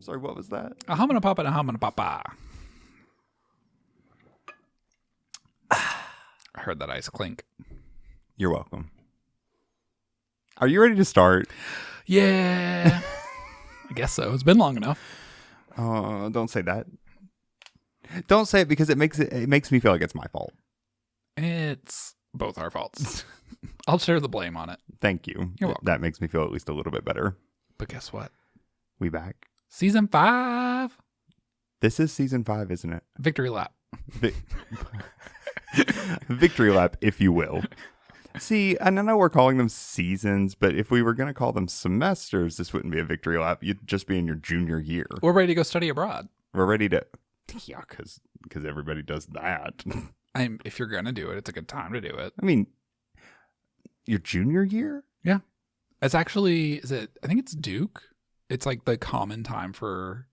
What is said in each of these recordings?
sorry, what was that? A homina papa and a homina papa. I heard that ice clink. You're welcome. Are you ready to start? Yeah. I guess so. It's been long enough. Don't say that. Don't say it because it makes me feel like it's my fault. It's both our faults. I'll share the blame on it. Thank you. You're welcome. That makes me feel at least a little bit better. But guess what? We back. Season 5. This is season 5, isn't it? Victory lap. Victory lap, if you will. See, and I know we're calling them seasons, but if we were going to call them semesters, this wouldn't be a victory lap. You'd just be in your junior year. We're ready to go study abroad. We're ready to... Yeah, because everybody does that. If you're going to do it, it's a good time to do it. I mean, your junior year? Yeah. It's actually, I think it's Duke. It's like the common time for,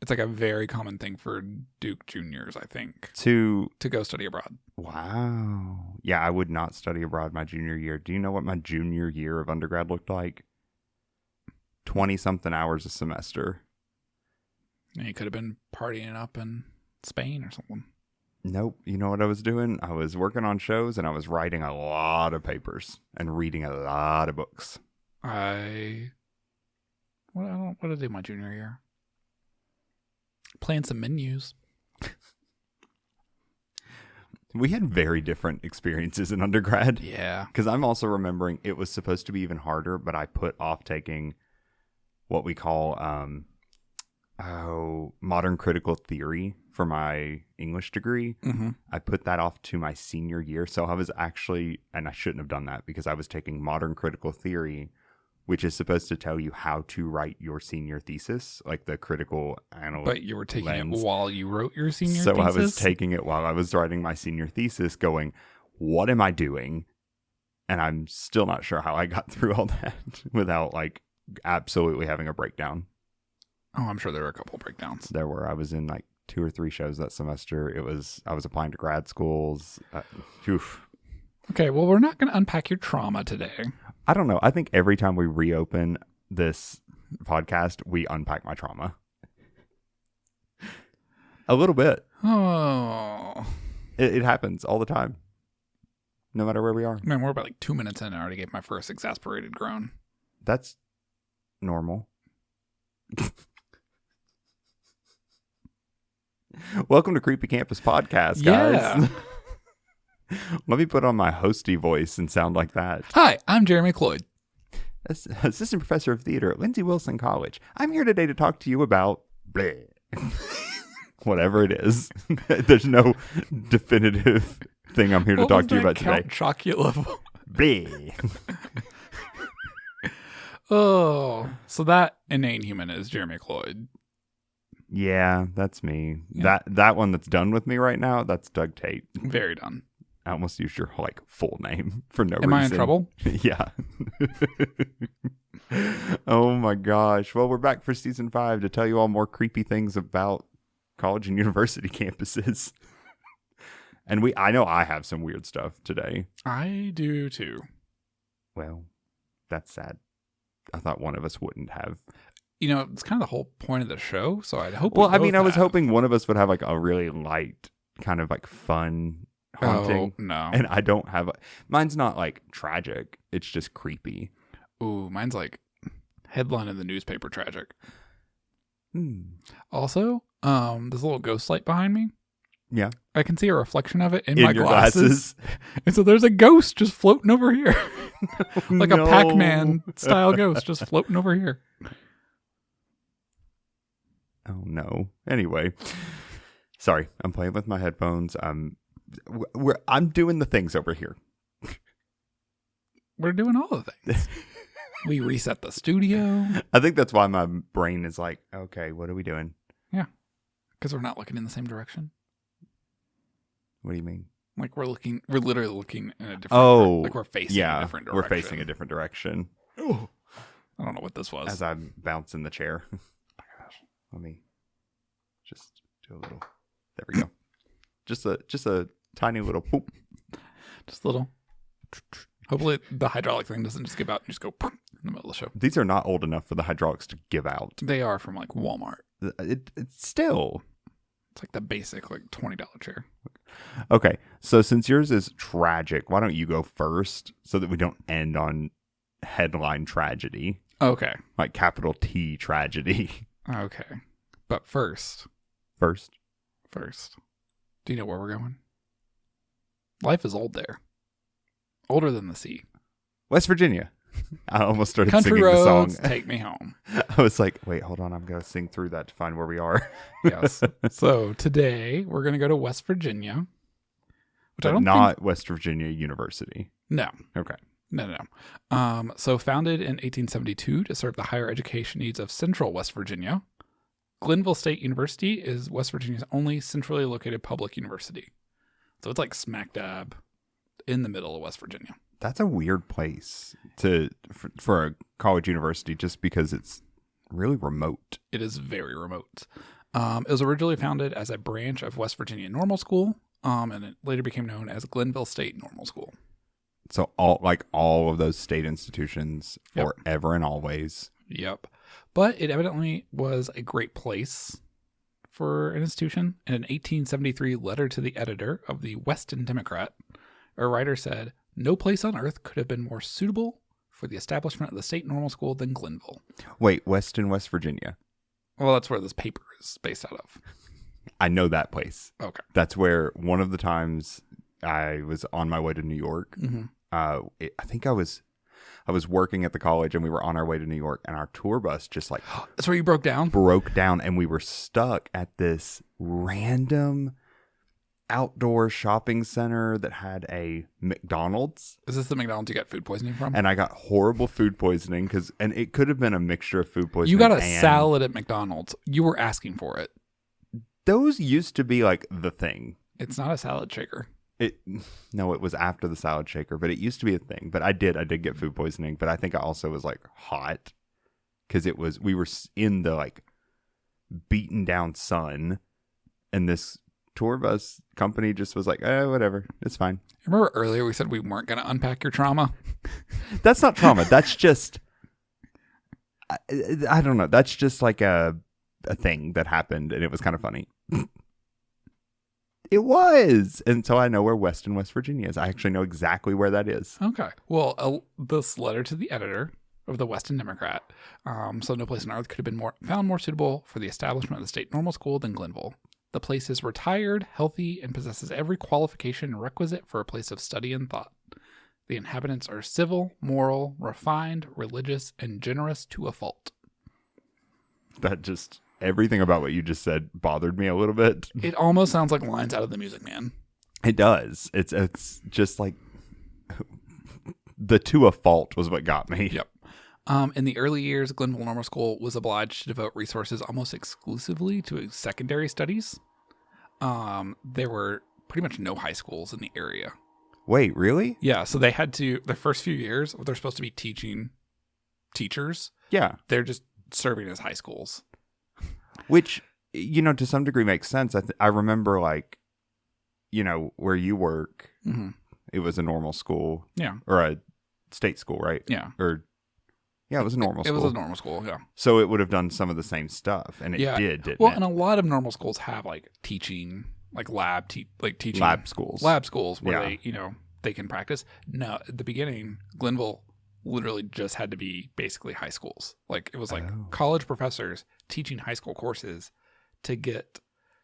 it's like a very common thing for Duke juniors, I think. To go study abroad. Wow. Yeah, I would not study abroad my junior year. Do you know what my junior year of undergrad looked like? 20-something hours a semester. You could have been partying up in Spain or something. Nope. You know what I was doing? I was working on shows and I was writing a lot of papers and reading a lot of books. What did I do my junior year? Playing some menus. We had very different experiences in undergrad. Yeah. Because I'm also remembering it was supposed to be even harder, but I put off taking what we call modern critical theory for my English degree. Mm-hmm. I put that off to my senior year. So I was actually, and I shouldn't have done that because I was taking modern critical theory, which is supposed to tell you how to write your senior thesis, like the critical analytic. But you were taking lens. it while you wrote your senior So thesis? I was taking it while I was writing my senior thesis going, what am I doing? And I'm still not sure how I got through all that without like absolutely having a breakdown. Oh, I'm sure there were a couple breakdowns. There were. I was in like 2 or 3 shows that semester. I was applying to grad schools. Okay, well, we're not going to unpack your trauma today. I don't know. I think every time we reopen this podcast, we unpack my trauma. A little bit. Oh. It happens all the time. No matter where we are. Man, we're about like 2 minutes in and I already gave my first exasperated groan. That's normal. Welcome to Creepy Campus Podcast, guys. Yeah. Let me put on my hosty voice and sound like that. Hi, I'm Jeremy Cloyd. Assistant Professor of Theater at Lindsey Wilson College. I'm here today to talk to you about bleh. Whatever it is. There's no definitive thing I'm here to talk to you about today. Count Chocula. Bleh. Oh, so that inane human is Jeremy Cloyd. Yeah, that's me. Yeah. That one that's done with me right now, that's Doug Tate. Very done. I almost used your like full name for no reason. Am I in trouble? Yeah. Oh my gosh. Well, we're back for season 5 to tell you all more creepy things about college and university campuses. And I know I have some weird stuff today. I do too. Well, that's sad. I thought one of us wouldn't have. You know, it's kind of the whole point of the show, so I'd hope. Well, I mean, I was hoping one of us would have like a really light, kind of like fun haunting. Oh, no. And I don't have. Mine's not like tragic. It's just creepy. Ooh, mine's like headline in the newspaper tragic. Hmm. Also, this little ghost light behind me. Yeah. I can see a reflection of it in my your glasses. And so there's a ghost just floating over here. Like a Pac-Man style ghost just floating over here. Oh, no. Anyway. Sorry. I'm playing with my headphones. I'm doing the things over here. We're doing all the things. We reset the studio. I think that's why my brain is like, okay, what are we doing? Yeah. Because we're not looking in the same direction. What do you mean? Like we're literally looking in a different like we're facing a different direction. We're facing a different direction. Ooh. I don't know what this was. As I bounce in the chair. Oh my gosh. Let me just do a little. There we go. Just a tiny little poop. Just a little. Hopefully the hydraulic thing doesn't just give out and just go. in the middle of the show. These are not old enough for the hydraulics to give out. They are from like Walmart. It's still. It's like the basic like $20 chair. Okay, so since yours is tragic, why don't you go first so that we don't end on headline tragedy? Okay. Like capital T tragedy. Okay. But first. First. Do you know where we're going? Life is old there. Older than the sea. West Virginia. I almost started Country singing roads, the song. take me home. I was like, wait, hold on. I'm going to sing through that to find where we are. Yes. So today we're going to go to West Virginia. Which But I don't not think... West Virginia University. No. Okay. No. So founded in 1872 to serve the higher education needs of central West Virginia, Glenville State University is West Virginia's only centrally located public university. So it's like smack dab in the middle of West Virginia. That's a weird place for a college university just because it's really remote. It is very remote. It was originally founded as a branch of West Virginia Normal School, and it later became known as Glenville State Normal School. So all of those state institutions forever and always. Yep. But it evidently was a great place for an institution. In an 1873 letter to the editor of the Weston Democrat, a writer said, "No place on earth could have been more suitable for the establishment of the state normal school than Glenville." Wait, Weston, West Virginia. Well, that's where this paper is based out of. I know that place. Okay. That's where one of the times I was on my way to New York. Mm-hmm. I think I was working at the college and we were on our way to New York and our tour bus just like That's where you broke down? Broke down and we were stuck at this random outdoor shopping center that had a McDonald's. Is this the McDonald's you got food poisoning from? And I got horrible food poisoning and it could have been a mixture of food poisoning. You got a salad at McDonald's. You were asking for it. Those used to be like the thing. It's not a salad shaker. No, it was after the salad shaker, but it used to be a thing. But I did get food poisoning, but I think I also was like hot because we were in the like beaten down sun, and this tour bus company just was like, whatever, it's fine. Remember earlier we said we weren't going to unpack your trauma? That's not trauma. That's just, I don't know. That's just like a thing that happened, and it was kind of funny. It was. And so I know where Weston, West Virginia is. I actually know exactly where that is. Okay. Well, this letter to the editor of the Weston Democrat. So no place on earth could have been found more suitable for the establishment of the state normal school than Glenville. The place is retired, healthy, and possesses every qualification requisite for a place of study and thought. The inhabitants are civil, moral, refined, religious, and generous to a fault. Everything about what you just said bothered me a little bit. It almost sounds like lines out of The Music Man. It does. It's just like the to a fault was what got me. Yep. In the early years, Glenville Normal School was obliged to devote resources almost exclusively to secondary studies. There were pretty much no high schools in the area. Wait, really? Yeah, so they had to, the first few years, they're supposed to be teaching teachers. Yeah. They're just serving as high schools. Which, to some degree makes sense. I remember, like, where you work, mm-hmm. It was a normal school. Yeah. Or a state school, right? Yeah. Yeah, it was a normal school. It was a normal school, yeah. So it would have done some of the same stuff, and it did, didn't it? Well, and a lot of normal schools have, like, teaching, like, teaching. Lab schools. Lab schools where they, they can practice. No, at the beginning, Glenville literally just had to be basically high schools. Like, it was like college professors teaching high school courses to get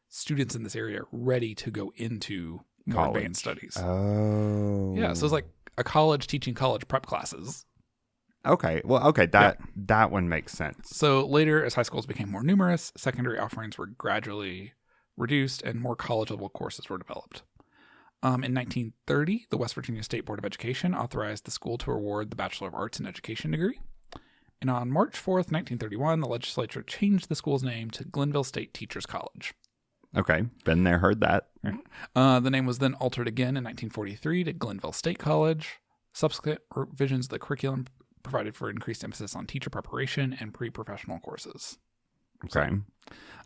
students in this area ready to go into more advanced studies. Oh. Yeah, so it's like a college teaching college prep classes. Okay. Well, okay. That one makes sense. So later, as high schools became more numerous, secondary offerings were gradually reduced and more college-level courses were developed. In 1930, the West Virginia State Board of Education authorized the school to award the Bachelor of Arts in Education degree. And on March 4th, 1931, the legislature changed the school's name to Glenville State Teachers College. Okay. Been there, heard that. The name was then altered again in 1943 to Glenville State College. Subsequent revisions of the curriculum provided for increased emphasis on teacher preparation and pre-professional courses. Okay.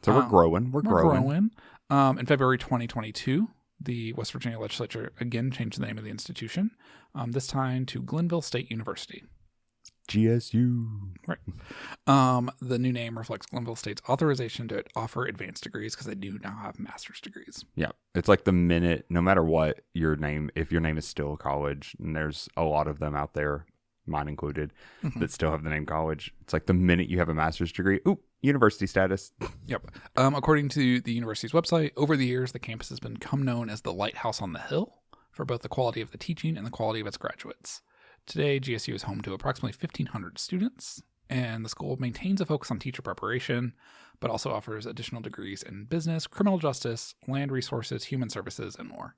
So we're growing. We're growing. In February 2022, the West Virginia legislature again changed the name of the institution, this time to Glenville State University. GSU. Right. The new name reflects Glenville State's authorization to offer advanced degrees because they do now have master's degrees. Yeah. It's like the minute, no matter what your name, if your name is still college, and there's a lot of them out there, mine included, that still have the name college. It's like the minute you have a master's degree, ooh, university status. Yep. According to the university's website, over the years, the campus has become known as the lighthouse on the hill for both the quality of the teaching and the quality of its graduates. Today, GSU is home to approximately 1,500 students, and the school maintains a focus on teacher preparation, but also offers additional degrees in business, criminal justice, land resources, human services, and more.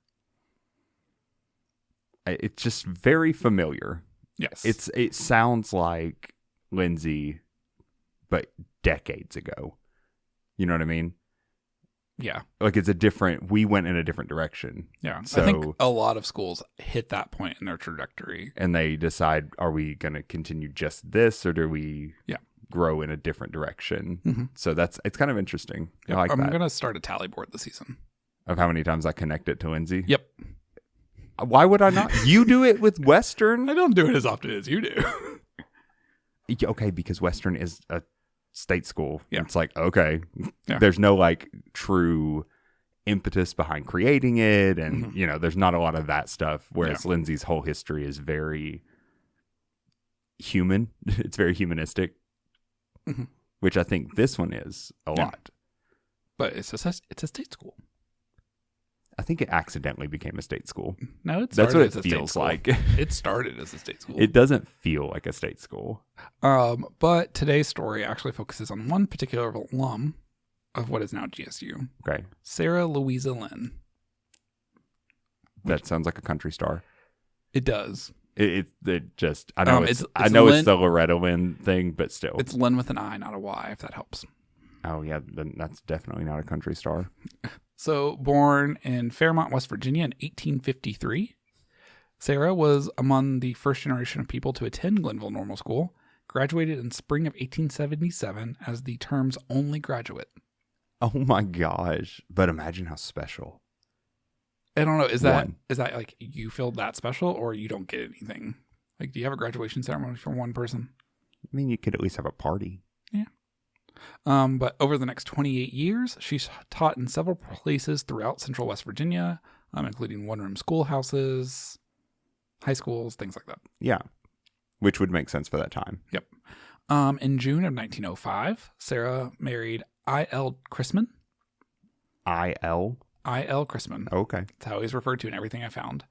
It's just very familiar. Yes. It sounds like Lindsay, but decades ago. You know what I mean? Yeah. Like we went in a different direction. Yeah. So, I think a lot of schools hit that point in their trajectory. And they decide, are we going to continue just this, or do we grow in a different direction? Mm-hmm. So it's kind of interesting. Yep. I like that. I'm going to start a tally board this season. Of how many times I connect it to Lindsay? Yep. Why would I not? You do it with Western? I don't do it as often as you do. Okay, because Western is a state school. Yeah. It's like, okay, yeah. There's no like true impetus behind creating it. And, there's not a lot of that stuff. Whereas Lindsay's whole history is very human. It's very humanistic, which I think this one is a lot. But it's a state school. I think it accidentally became a state school. No, that's what it feels like. It started as a state school. It doesn't feel like a state school. But today's story actually focuses on one particular alum of what is now GSU. Okay. Sarah Louisa Linn. That sounds like a country star. It does. I know it's Linn, the Loretta Lynn thing, but still. It's Lynn with an I, not a Y, if that helps. Oh, yeah. Then that's definitely not a country star. So, born in Fairmont, West Virginia in 1853, Sarah was among the first generation of people to attend Glenville Normal School, graduated in spring of 1877 as the term's only graduate. Oh my gosh. But imagine how special. I don't know. Is that like you feel that special or you don't get anything? Like, do you have a graduation ceremony for one person? I mean, you could at least have a party. Yeah. But over the next 28 years, she's taught in several places throughout central West Virginia, including one-room schoolhouses, high schools, things like that. Yeah, which would make sense for that time. Yep. In June of 1905, Sarah married I.L. Chrisman. I.L.? I.L. Chrisman. Okay. That's how he's referred to in everything I found.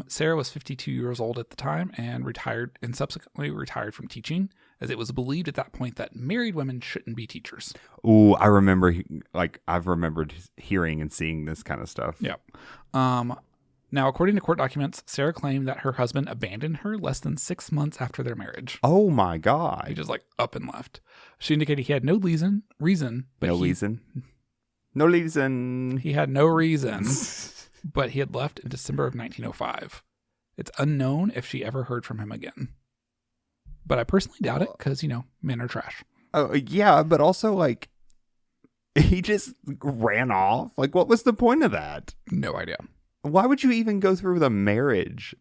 Sarah was 52 years old at the time and subsequently retired from teaching, as it was believed at that point that married women shouldn't be teachers. Ooh, I remember, I've remembered hearing and seeing this kind of stuff. Yep. Now, according to court documents, Sarah claimed that her husband abandoned her less than 6 months after their marriage. Oh my God. He just up and left. She indicated he had no reason. No reason. He had no reason. But he had left in December of 1905. It's unknown if she ever heard from him again. But I personally doubt it because, men are trash. Oh, yeah, but also, he just ran off. What was the point of that? No idea. Why would you even go through with a marriage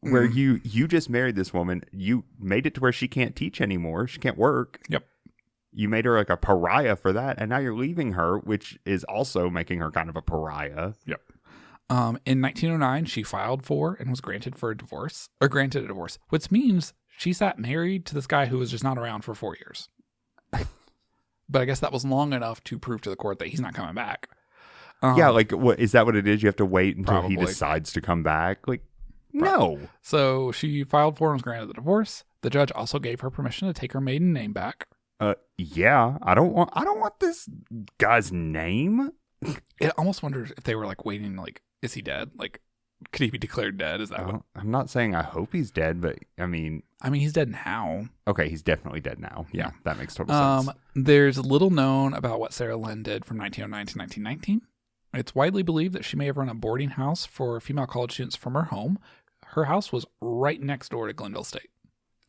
where you just married this woman, you made it to where she can't teach anymore, she can't work. Yep. You made her a pariah for that, and now you're leaving her, which is also making her kind of a pariah. Yep. In 1909, she filed for and was granted a divorce, which means she sat married to this guy who was just not around for 4 years. But I guess that was long enough to prove to the court that he's not coming back. What is that? What it is? You have to wait until probably. He decides to come back. No. So she filed for and was granted the divorce. The judge also gave her permission to take her maiden name back. Yeah. I don't want this guy's name. It almost wonders if they were waiting. Is he dead? Could he be declared dead? Is that what? I'm not saying I hope he's dead, but I mean, he's dead now. Okay, he's definitely dead now. Yeah, that makes total sense. There's little known about what Sarah Linn did from 1909 to 1919. It's widely believed that she may have run a boarding house for female college students from her home. Her house was right next door to Glenville State.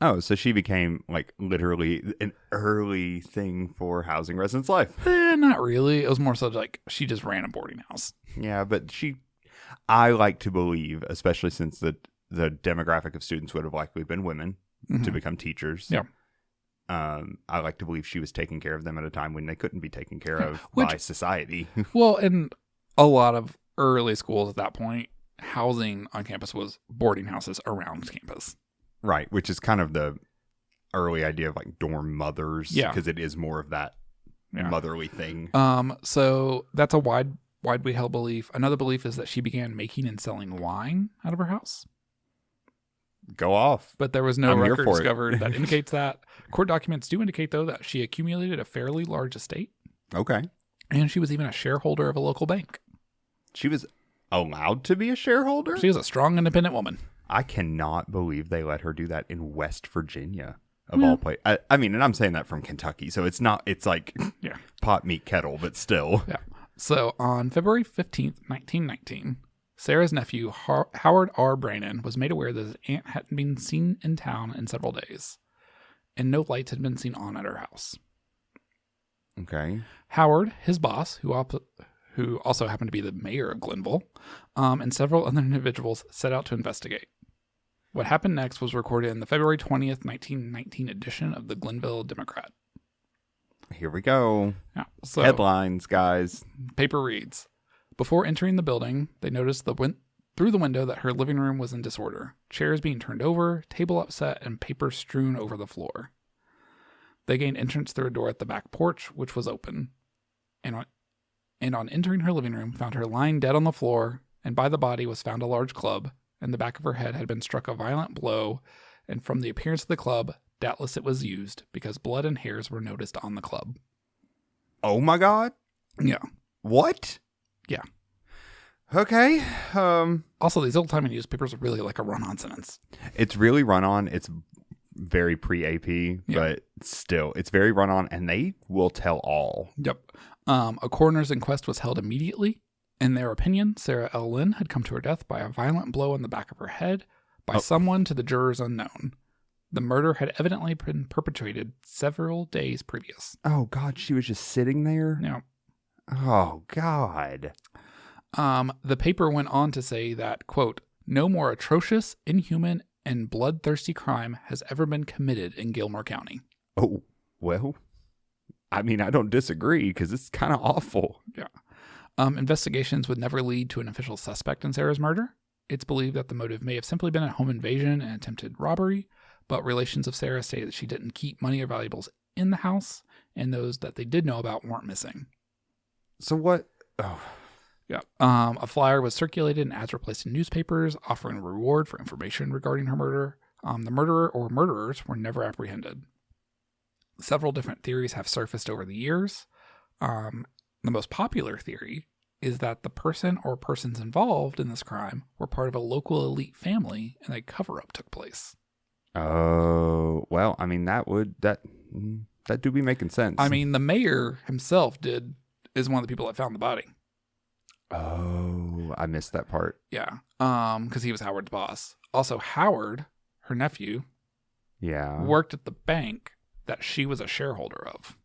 Oh, so she became literally an early thing for housing residence life. Not really. It was more so she just ran a boarding house. Yeah, but I like to believe, especially since the demographic of students would have likely been women, to become teachers. Yeah. I like to believe she was taking care of them at a time when they couldn't be taken care of by society. Well, and a lot of early schools at that point, housing on campus was boarding houses around campus. Right, which is kind of the early idea of like dorm mothers. Yeah. Because it is more of that motherly thing. So that's a widely held belief. Another belief is that she began making and selling wine out of her house. Go off. But there was no I'm here record for it. discovered that indicates that. Court documents do indicate, though, that she accumulated a fairly large estate. Okay. And she was even a shareholder of a local bank. She was allowed to be a shareholder? She was a strong, independent woman. I cannot believe they let her do that in West Virginia, of all places. I mean, and I'm saying that from Kentucky, so it's like pot, meat, kettle, but still. Yeah. So on February 15th, 1919, Sarah's nephew, Howard R. Brannon, was made aware that his aunt hadn't been seen in town in several days, and no lights had been seen on at her house. Okay. Howard, his boss, who also happened to be the mayor of Glenville, and several other individuals set out to investigate. What happened next was recorded in the February 20th, 1919 edition of the Glenville Democrat. Here we go. Yeah, so Headlines, guys. paper reads, before entering the building, they noticed through the window that her living room was in disorder. Chairs being turned over, table upset, and paper strewn over the floor. They gained entrance through a door at the back porch, which was open. And on entering her living room, found her lying dead on the floor, and by the body was found a large club, and the back of her head had been struck a violent blow, and from the appearance of the club, doubtless it was used, because blood and hairs were noticed on the club. Oh my God. Yeah. What? Yeah. Okay. Also, these old-timey newspapers are really like a run-on sentence. It's really run-on. It's very pre-AP, but still, it's very run-on, and they will tell all. Yep. A coroner's inquest was held immediately. In their opinion, Sarah L. Linn had come to her death by a violent blow on the back of her head by someone to the jurors unknown. The murder had evidently been perpetrated several days previous. Oh, God, she was just sitting there? Now, Oh, God. the paper went on to say that, quote, no more atrocious, inhuman, and bloodthirsty crime has ever been committed in Gilmore County. Oh, well, I mean, I don't disagree because it's kind of awful. Yeah. Investigations would never lead to an official suspect in Sarah's murder. It's believed that the motive may have simply been a home invasion and attempted robbery, but relations of Sarah say that she didn't keep money or valuables in the house, and those that they did know about weren't missing. So what? Oh, Yeah. A flyer was circulated and ads were placed in newspapers offering a reward for information regarding her murder. The murderer or murderers were never apprehended. Several different theories have surfaced over the years. The most popular theory is that the person or persons involved in this crime were part of a local elite family and a cover-up took place. Oh, well, I mean, that do be making sense. I mean, the mayor himself is one of the people that found the body. Oh, I missed that part. Yeah. Because he was Howard's boss. Also, Howard, her nephew, worked at the bank that she was a shareholder of.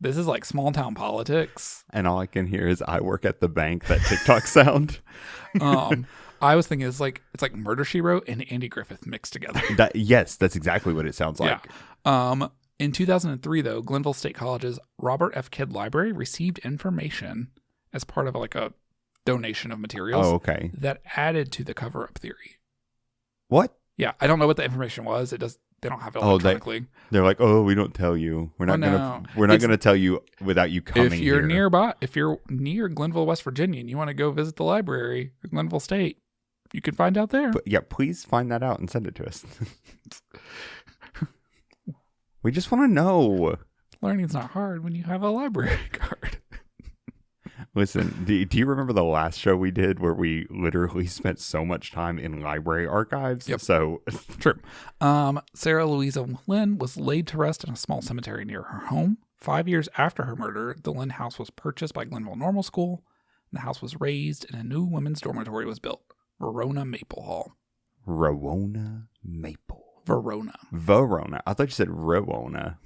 This is like small town politics. And all I can hear is I work at the bank, that TikTok sound. I was thinking it's like Murder, She Wrote and Andy Griffith mixed together. Yes, that's exactly what it sounds like. Yeah. In 2003, though, Glenville State College's Robert F. Kidd Library received information as part of like a donation of materials that added to the cover-up theory. What? Yeah, I don't know what the information was. They don't have it electronically. They're like, oh, we don't tell you. We're not gonna tell you without you coming here. If you're nearby, if you're near Glenville, West Virginia, and you want to go visit the library at Glenville State, you can find out there. But yeah, please find that out and send it to us. We just want to know. Learning's not hard when you have a library card. Listen, do you remember the last show we did where we literally spent so much time in library archives? Yep. So true. Sarah Louisa Linn was laid to rest in a small cemetery near her home. 5 years after her murder, the Linn house was purchased by Glenville Normal School. The house was razed and a new women's dormitory was built. Verona Maple Hall. Rowona Maple. Verona. I thought you said Rowona.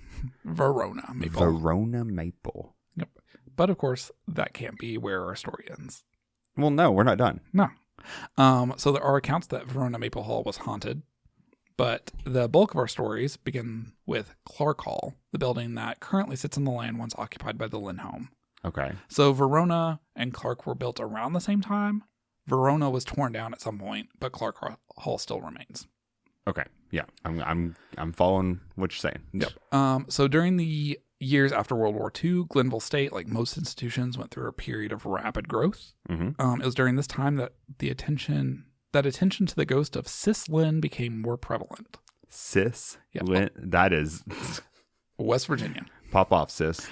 Verona Maple. Verona Maple. Yep. But of course, that can't be where our story ends. Well, no, we're not done. No. So there are accounts that Verona Maple Hall was haunted, But the bulk of our stories begin with Clark Hall, the building that currently sits on the land once occupied by the Linn home. Okay. So Verona and Clark were built around the same time. Verona was torn down at some point, but Clark Hall still remains. Okay. Yeah. I'm following what you're saying. Yep. So during the years after World War II, Glenville State, like most institutions, went through a period of rapid growth. Mm-hmm. It was during this time that attention to the ghost of Sis Linn became more prevalent. Sis Yeah. Linn, that is West Virginia. pop off, sis.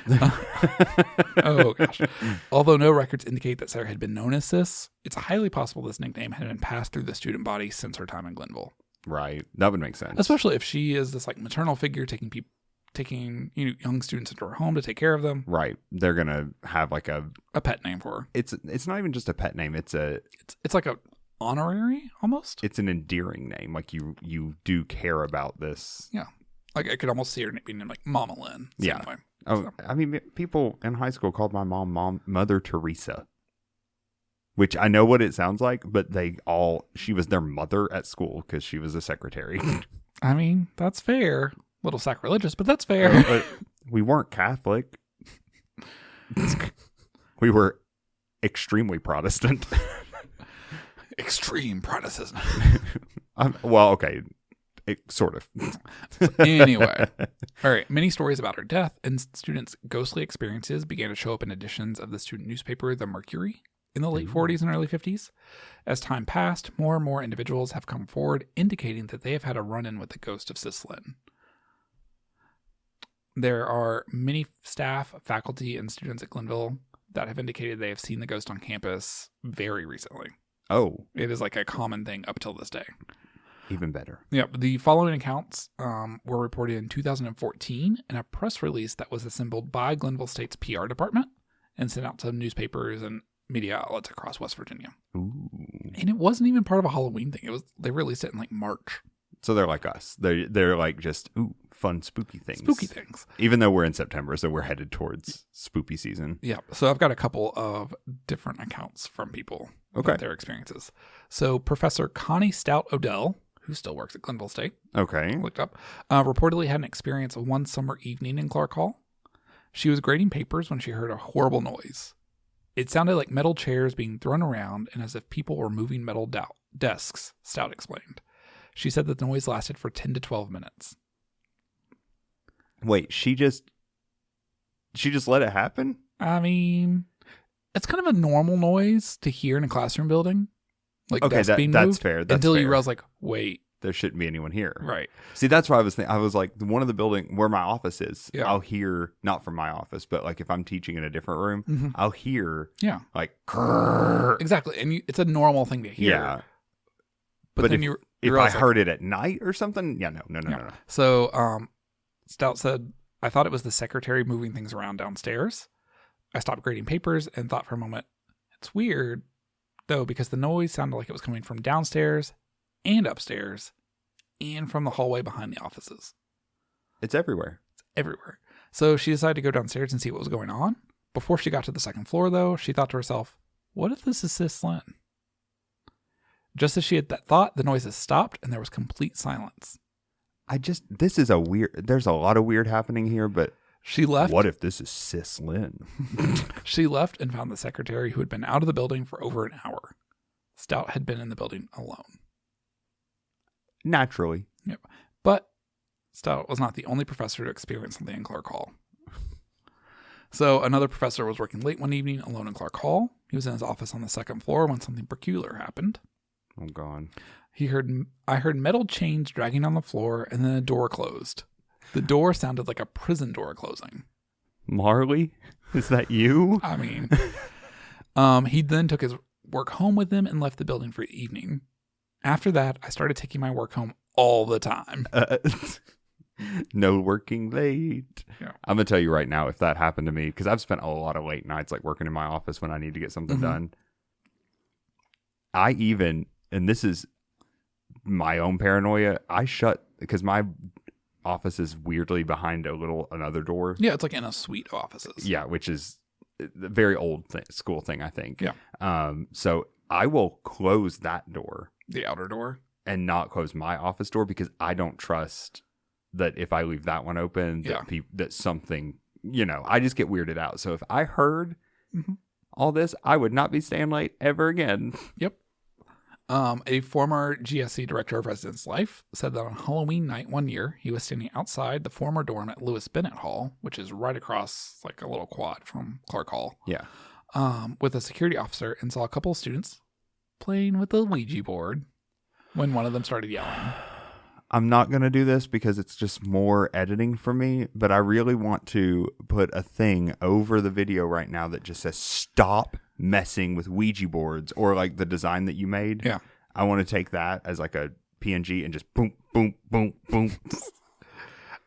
Oh, gosh. Although no records indicate that Sarah had been known as Sis, it's highly possible this nickname had been passed through the student body since her time in Glenville. Right. That would make sense. Especially if she is this like maternal figure taking young students into her home to take care of them. Right. They're going to have like a pet name for her. It's not even just a pet name. It's like a honorary almost. It's an endearing name. Like you do care about this. Yeah. Like I could almost see her being named like Mama Linn. Yeah. Way. Oh, So. I mean, people in high school called my mom Mother Teresa, which I know what it sounds like, but she was their mother at school because she was a secretary. I mean, that's fair. A little sacrilegious, but that's fair. But we weren't Catholic. We were extremely Protestant. Extreme Protestantism. Well, okay. Sort of. Anyway. All right. Many stories about her death and students' ghostly experiences began to show up in editions of the student newspaper, The Mercury, in the late 40s and early 50s. As time passed, more and more individuals have come forward indicating that they have had a run-in with the ghost of Sis Linn. There are many staff, faculty, and students at Glenville that have indicated they have seen the ghost on campus very recently. Oh. It is like a common thing up till this day. Even better. Yep. The following accounts were reported in 2014 in a press release that was assembled by Glenville State's PR department and sent out to newspapers and media outlets across West Virginia. Ooh. And it wasn't even part of a Halloween thing. They released it in like March. So they're like us. They're like just fun spooky things. Spooky things. Even though we're in September, so we're headed towards spooky season. Yeah. So I've got a couple of different accounts from people about their experiences. So Professor Connie Stout Odell, who still works at Glenville State, Okay. looked up, reportedly had an experience of one summer evening in Clark Hall. She was grading papers when she heard a horrible noise. It sounded like metal chairs being thrown around and as if people were moving metal desks, Stout explained. She said that the noise lasted for 10 to 12 minutes. Wait, she just let it happen? I mean, it's kind of a normal noise to hear in a classroom building. Like Okay, desks being that's moved, fair. until you realize, like, wait. There shouldn't be anyone here. Right. See, that's why I was thinking. I was like, one of the building where my office is, Yeah. I'll hear, not from my office, but like if I'm teaching in a different room, I'll hear like, grrr. Exactly. And it's a normal thing to hear. Yeah. But then if I heard it at night or something, no. So Stout said, I thought it was the secretary moving things around downstairs. I stopped grading papers and thought for a moment, it's weird, though, because the noise sounded like it was coming from downstairs and upstairs and from the hallway behind the offices. It's everywhere. It's everywhere. So she decided to go downstairs and see what was going on. Before she got to the second floor, though, she thought to herself, what if this is Sis Linn? Just as she had that thought, the noises stopped and there was complete silence. There's a lot of weird happening here, but She left. What if this is Sis Linn? She left and found the secretary who had been out of the building for over an hour. Stout had been in the building alone. Naturally. Yep. But Stout was not the only professor to experience something in Clark Hall. So another professor was working late one evening alone in Clark Hall. He was in his office on the second floor when something peculiar happened. Oh, God. I heard metal chains dragging on the floor and then a door closed. The door sounded like a prison door closing. Marley? Is that you? I mean, he then took his work home with him and left the building for the evening. After that, I started taking my work home all the time. No working late. Yeah. I'm going to tell you right now, if that happened to me, because I've spent a lot of late nights like working in my office when I need to get something done. And this is my own paranoia, because my office is weirdly behind another door. Yeah, it's like in a suite of offices. Yeah, which is a very old school thing, I think. Yeah. So I will close that door. The outer door? and not close my office door because I don't trust that if I leave that one open, that that something, I just get weirded out. So if I heard all this, I would not be staying late ever again. Yep. A former GSC director of residence life said that on Halloween night one year, he was standing outside the former dorm at Lewis Bennett Hall, which is right across like a little quad from Clark Hall. Yeah. With a security officer and saw a couple of students playing with the Ouija board when one of them started yelling. I'm not going to do this because it's just more editing for me, but I really want to put a thing over the video right now that just says stop messing with Ouija boards, or like the design that you made. Yeah. I want to take that as like a PNG and just boom, boom, boom, boom.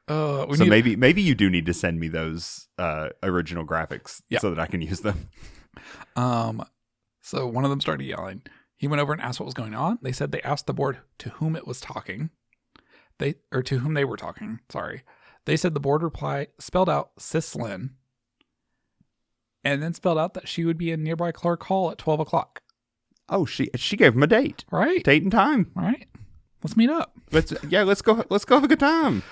Maybe you do need to send me those original graphics so that I can use them. So one of them started yelling. He went over and asked what was going on. They said they asked the board to whom it was talking. To whom they were talking. Sorry. They said the board spelled out Sis Linn, and then spelled out that she would be in nearby Clark Hall at 12 o'clock. Oh, she gave him a date. Right. Date and time. Right. Let's meet up. Let's go have a good time.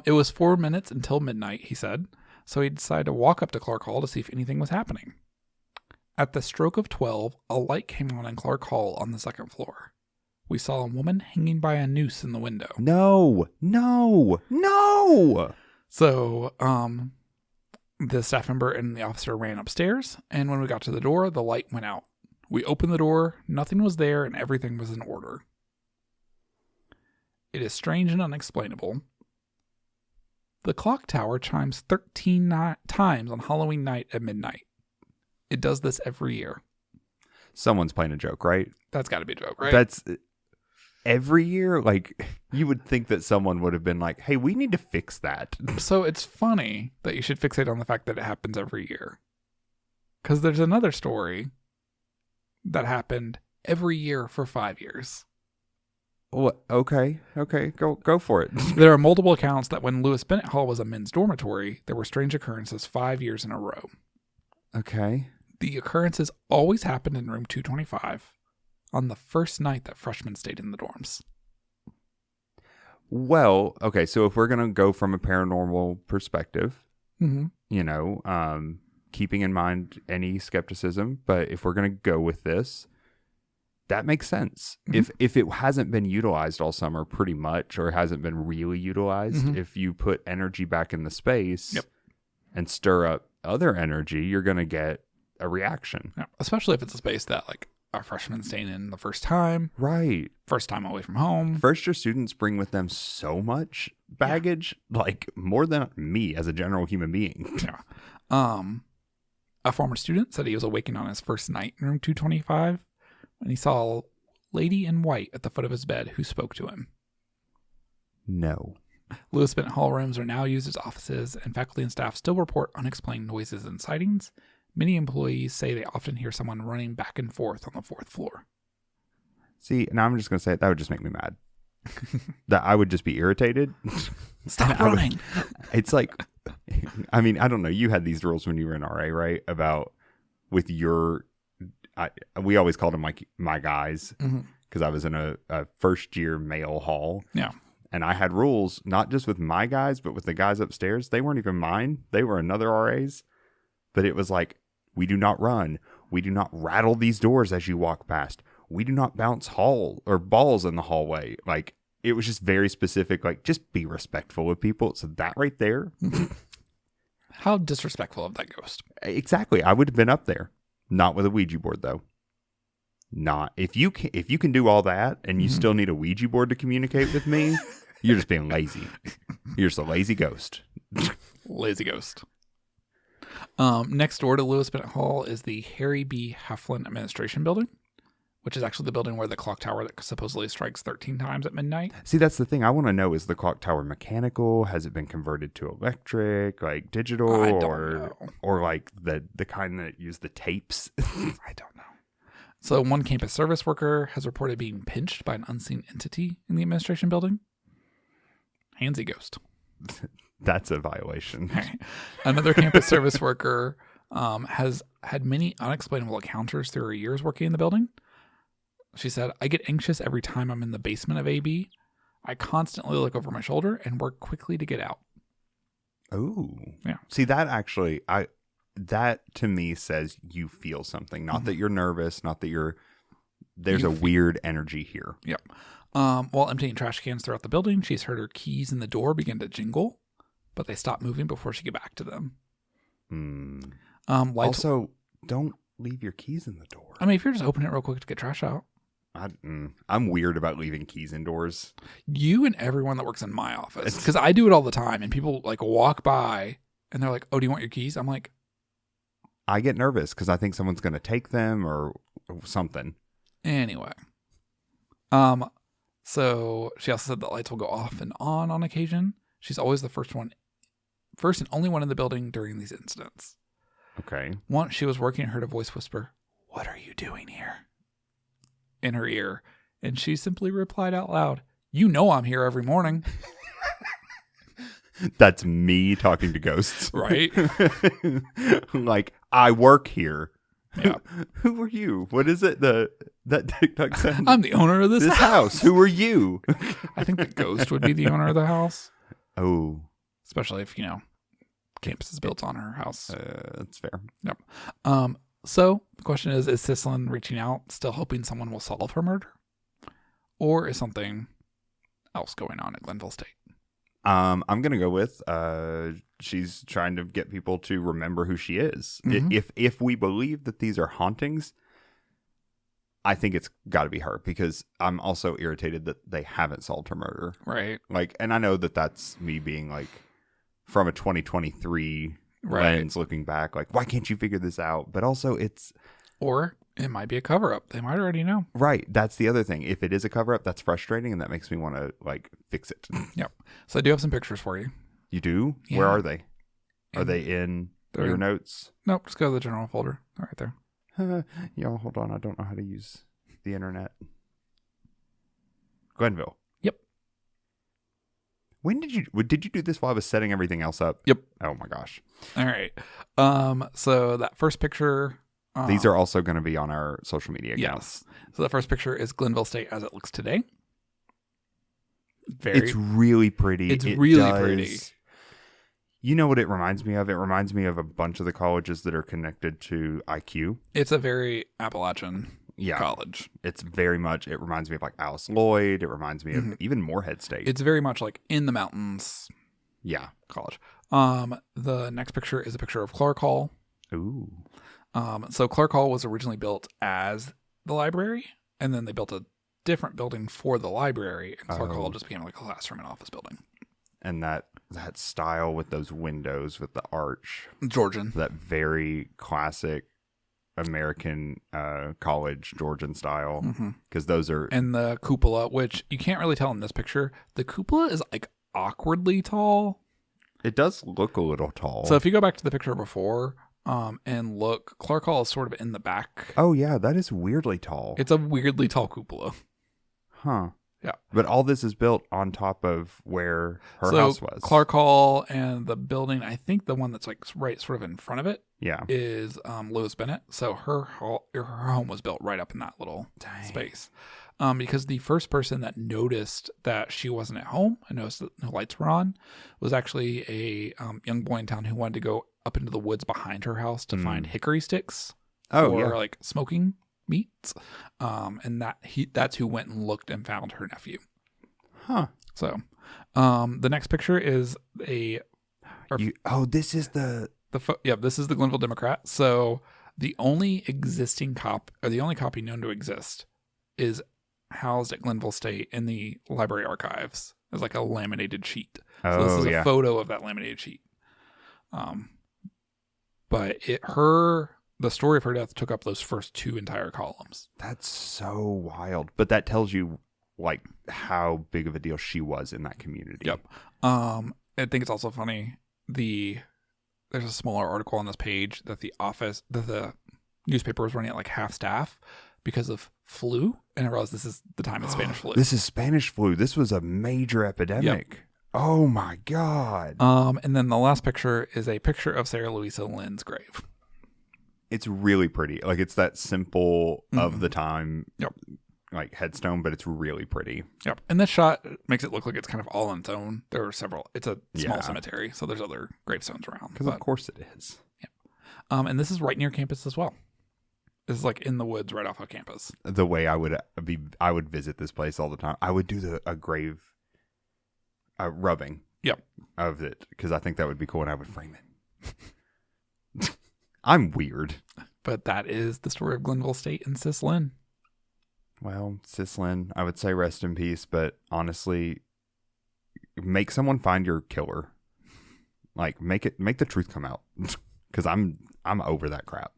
It was 4 minutes until midnight, he said. So he decided to walk up to Clark Hall to see if anything was happening. At the stroke of 12, a light came on in Clark Hall on the second floor. We saw a woman hanging by a noose in the window. No. So, the staff member and the officer ran upstairs, and when we got to the door, the light went out. We opened the door, nothing was there, and everything was in order. It is strange and unexplainable. The clock tower chimes 13 times on Halloween night at midnight. It does this every year. Someone's playing a joke, right? That's got to be a joke, right? That's every year. Like, you would think that someone would have been like, hey, we need to fix that. So it's funny that you should fixate on the fact that it happens every year. Because there's another story that happened every year for 5 years. Well, okay, go for it. There are multiple accounts that when Lewis Bennett Hall was a men's dormitory, there were strange occurrences 5 years in a row. Okay. The occurrences always happened in room 225 on the first night that freshmen stayed in the dorms. Well, okay, so if we're going to go from a paranormal perspective, keeping in mind any skepticism, but if we're going to go with this, that makes sense. Mm-hmm. If it hasn't been utilized all summer pretty much, or hasn't been really utilized, if you put energy back in the space and stir up other energy, you're going to get a reaction. Yeah, especially if it's a space that like our freshmen staying in the first time. Right. First time away from home. First year students bring with them so much baggage, like more than me as a general human being. Yeah. A former student said he was awakened on his first night in room 225 when he saw a lady in white at the foot of his bed who spoke to him. No. Lewis Bennett Hall rooms are now used as offices, and faculty and staff still report unexplained noises and sightings. Many employees say they often hear someone running back and forth on the fourth floor. See, and I'm just going to say that would just make me mad. That I would just be irritated. Stop running. It's like, I mean, I don't know. You had these rules when you were in RA, right? About with your, we always called them my guys because I was in a first year male hall. Yeah. And I had rules, not just with my guys, but with the guys upstairs. They weren't even mine. They were another RA's. But it was like, we do not run. We do not rattle these doors as you walk past. We do not bounce balls in the hallway. Like, it was just very specific. Like, just be respectful of people. So that right there. How disrespectful of that ghost. Exactly. I would have been up there. Not with a Ouija board, though. Not. If you can do all that and you still need a Ouija board to communicate with me, you're just being lazy. You're just a lazy ghost. Lazy ghost. Next door to Lewis Bennett Hall is the Harry B. Heflin Administration Building, which is actually the building where the clock tower that supposedly strikes 13 times at midnight. See, that's the thing. I want to know, is the clock tower mechanical? Has it been converted to electric, like digital, or like the kind that use the tapes? I don't know. So one campus service worker has reported being pinched by an unseen entity in the administration building. Handsy ghost. That's a violation. Another campus service worker has had many unexplainable encounters through her years working in the building. She said, I get anxious every time I'm in the basement of AB. I constantly look over my shoulder and work quickly to get out. Oh. Yeah. See, that to me says you feel something. Not that you're nervous, not that there's a weird energy here. Yep. While emptying trash cans throughout the building, she's heard her keys in the door begin to jingle, but they stop moving before she get back to them. Also, don't leave your keys in the door. I mean, if you're just opening it real quick to get trash out. I'm weird about leaving keys indoors. You and everyone that works in my office. Because I do it all the time, and people like walk by, and they're like, oh, do you want your keys? I'm like... I get nervous because I think someone's going to take them or something. Anyway. So she also said that lights will go off and on occasion. She's always the first and only one in the building during these incidents. Okay. Once she was working and heard a voice whisper, "What are you doing here?" in her ear. And she simply replied out loud, "You know I'm here every morning." That's me talking to ghosts. Right? Like, I work here. Yeah. Who are you? What is it? That TikTok sound? I'm the owner of this house. Who are you? I think the ghost would be the owner of the house. Oh. Especially if, campus is built on her house. That's fair. Yep. So the question is Sis Linn reaching out, still hoping someone will solve her murder? Or is something else going on at Glenville State? I'm going to go with she's trying to get people to remember who she is. Mm-hmm. If we believe that these are hauntings, I think it's got to be her, because I'm also irritated that they haven't solved her murder. Right. Like, and I know that that's me being like, from a 2023 lens looking back, like, why can't you figure this out? But also or it might be a cover-up. They might already know. Right. That's the other thing. If it is a cover-up, that's frustrating, and that makes me want to, like, fix it. Yep. So I do have some pictures for you. You do? Yeah. Where are they? Are they in your notes? Nope. Just go to the general folder. Right there. Y'all, hold on. I don't know how to use the internet. Glenville. Yep. When did you do this while I was setting everything else up? Yep. Oh my gosh. All right. So that first picture. These are also going to be on our social media accounts. Yes. So the first picture is Glenville State as it looks today. It's really pretty. It's really pretty. You know what it reminds me of? It reminds me of a bunch of the colleges that are connected to IQ. It's a very Appalachian college. It reminds me of like Alice Lloyd. It reminds me of even Morehead State. It's very much like in the mountains. Yeah. College. The next picture is a picture of Clark Hall. Ooh. So Clark Hall was originally built as the library, and then they built a different building for the library, and Clark Hall just became like a classroom and office building. And that style with those windows with the arch. Georgian. That very classic American college Georgian style. Because those are... And the cupola, which you can't really tell in this picture. The cupola is like awkwardly tall. It does look a little tall. So if you go back to the picture before... and look, Clark Hall is sort of in the back. Oh, yeah, that is weirdly tall. It's a weirdly tall cupola. Huh. Yeah. But all this is built on top of where her house was. Clark Hall and the building, I think the one that's like right sort of in front of it is Lewis Bennett. So her home was built right up in that little space. Because the first person that noticed that she wasn't at home and noticed that no lights were on was actually a young boy in town who wanted to go up into the woods behind her house to find hickory sticks for like smoking meats. And that's who went and looked and found her nephew. Huh. So the next picture is this is this is the Glenville Democrat. So the only existing the only copy known to exist is housed at Glenville State in the library archives as like a laminated sheet. So this is a photo of that laminated sheet. But the story of her death took up those first two entire columns. That's so wild. But that tells you like how big of a deal she was in that community. Yep. I think it's also funny. There's a smaller article on this page that the newspaper was running at like half staff because of flu, and I realized this is the time of Spanish flu. This is Spanish flu. This was a major epidemic. Yep. Oh my God. And then the last picture is a picture of Sarah Louisa Lynn's grave. It's really pretty. Like it's that simple of the time like headstone, but it's really pretty. Yep. And this shot makes it look like it's kind of all on its own. There are several. It's a small Yeah. cemetery, so there's other gravestones around. Because of course it is. And this is right near campus as well. This is like in the woods right off of campus. The way I would visit this place all the time. I would do a grave rubbing. Yep. Of it, because I think that would be cool, and I would frame it. I'm weird. But that is the story of Glenville State and Sis Linn. Well, Sis Linn, I would say rest in peace, but honestly, make someone find your killer. Like, make the truth come out, because I'm over that crap.